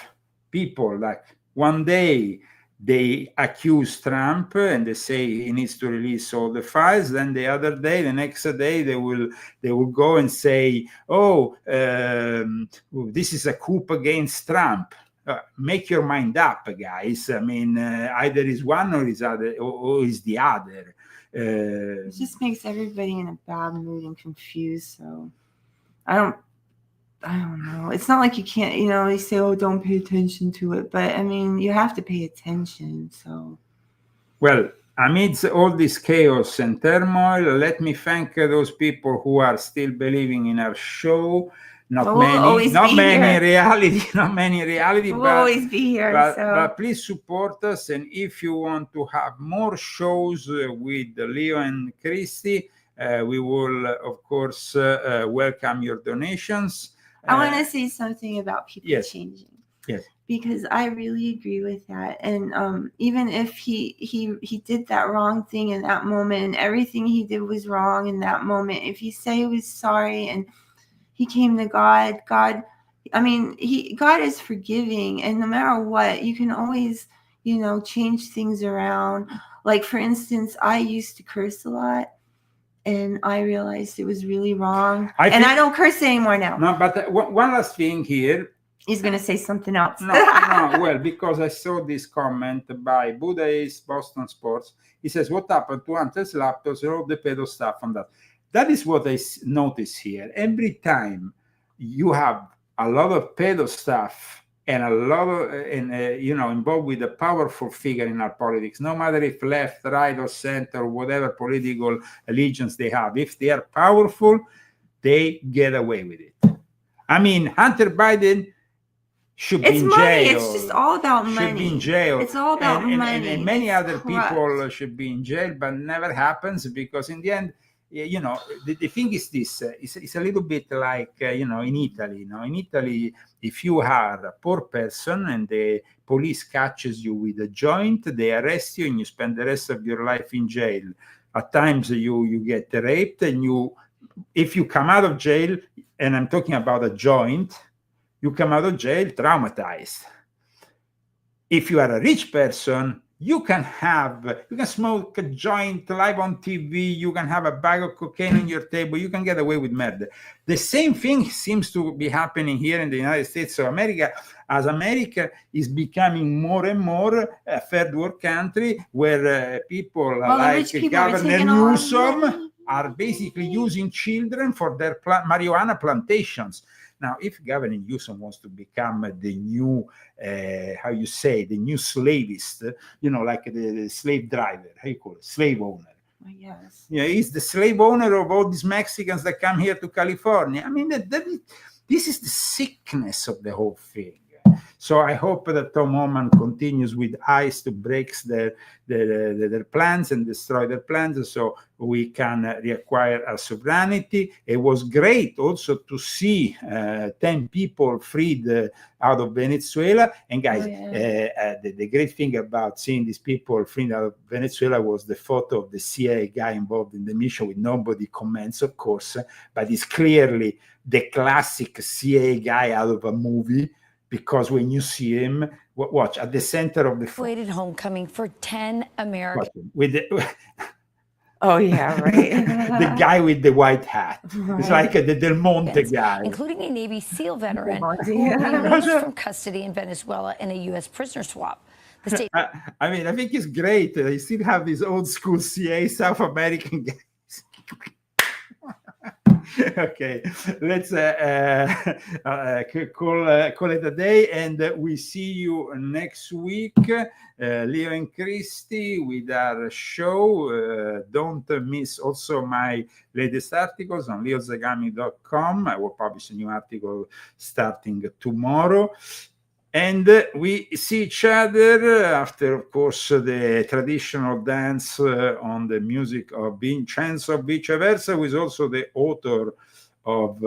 people like one day they accuse Trump and they say he needs to release all the files. Then the next day, they will go and say, "Oh, this is a coup against Trump." Make your mind up, guys. I mean, either is one or is the other. It just makes everybody in a bad mood and confused. So I don't know. It's not like you can't, they say, "Oh, don't pay attention to it," but I mean, you have to pay attention. So, well, amidst all this chaos and turmoil, let me thank those people who are still believing in our show. Not many in reality. We'll but, always be here. But please support us, and if you want to have more shows with Leo and Christy, we will, of course, welcome your donations. I want to say something about people changing. Yes. Because I really agree with that. And even if he did that wrong thing in that moment and everything he did was wrong in that moment, if you say he was sorry and he came to God, God is forgiving. And no matter what, you can always, change things around. Like, for instance, I used to curse a lot. And I realized it was really wrong. I don't curse anymore now. No, but one last thing here. He's going to say something else. No, well, because I saw this comment by Buddhist Boston Sports. He says, "What happened to Antel's laptops and all the pedo stuff on that?" That is what I notice here. Every time you have a lot of pedo stuff and a lot of, involved with a powerful figure in our politics, no matter if left, right, or center, or whatever political allegiance they have, if they are powerful, they get away with it. I mean, Hunter Biden should be in jail. It's just all about money. Should be in jail. It's all about money. And many other people should be in jail, but never happens because in the end, the thing is this, it's a little bit like, in Italy. In Italy, if you are a poor person and the police catches you with a joint, they arrest you and you spend the rest of your life in jail. At times you get raped and if you come out of jail, and I'm talking about a joint, you come out of jail traumatized. If you are a rich person, you can smoke a joint live on TV, you can have a bag of cocaine on your table, you can get away with murder. The same thing seems to be happening here in the United States of America, as America is becoming more and more a third world country where people like Governor Newsom are basically using children for their marijuana plantations. Now, if Governor Newsom wants to become the new, the new slavist, like the slave driver, how you call it, slave owner. Yes. Yeah, he's the slave owner of all these Mexicans that come here to California. I mean, this is the sickness of the whole thing. So I hope that Tom Homan continues with ICE to break their plans and destroy their plans so we can reacquire our sovereignty. It was great also to see 10 people freed out of Venezuela. And guys, the great thing about seeing these people freed out of Venezuela was the photo of the CIA guy involved in the mission with nobody comments, of course, but it's clearly the classic CIA guy out of a movie. Because when you see him, watch at the center of the awaited homecoming for 10 Americans. Oh yeah, right. The guy with the white hat. Right. It's like the Del Monte guy, including a Navy SEAL veteran released from custody in Venezuela in a U.S. prisoner swap. The state. I think it's great. They still have these old school CIA South American guys. Okay, let's call it a day, and we see you next week, Leo and Christy, with our show. Don't miss also my latest articles on leozagami.com. I will publish a new article starting tomorrow. And we see each other after, of course, the traditional dance on the music of Vincenzo Vice Versa, who is also the author of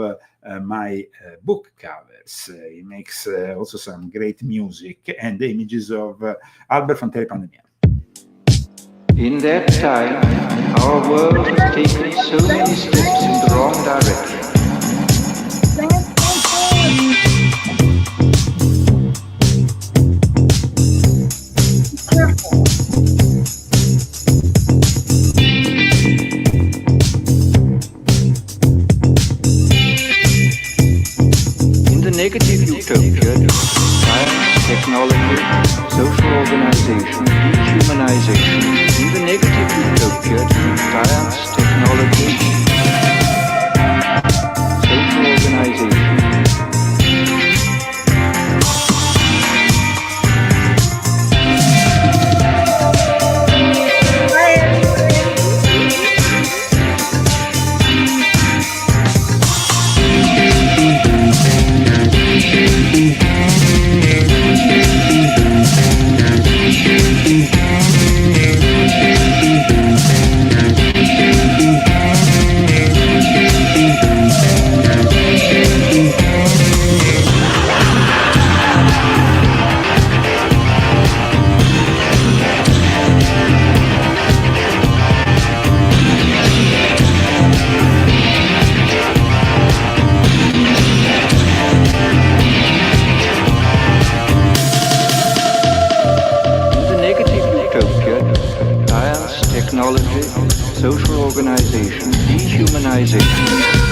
my book covers. He makes also some great music and the images of Albert von Terre Pandemia. In that time, our world has taken so many steps in the wrong direction. technology, social organization, dehumanization.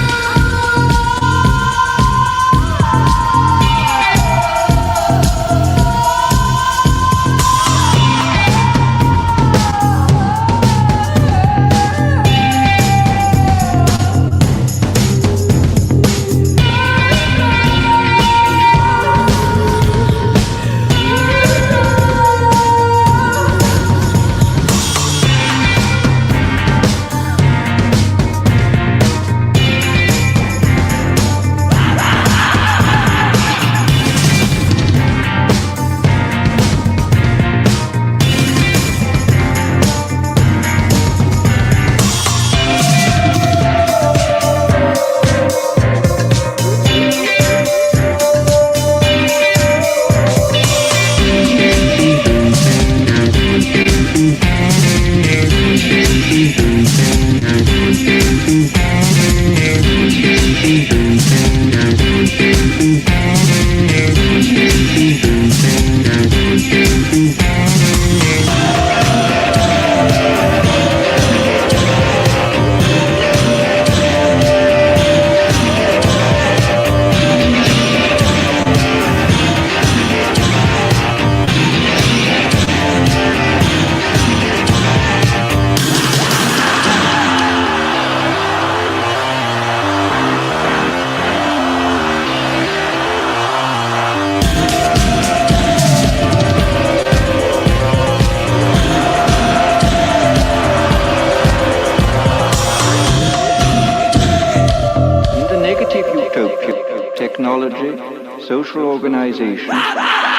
Technology, social organization.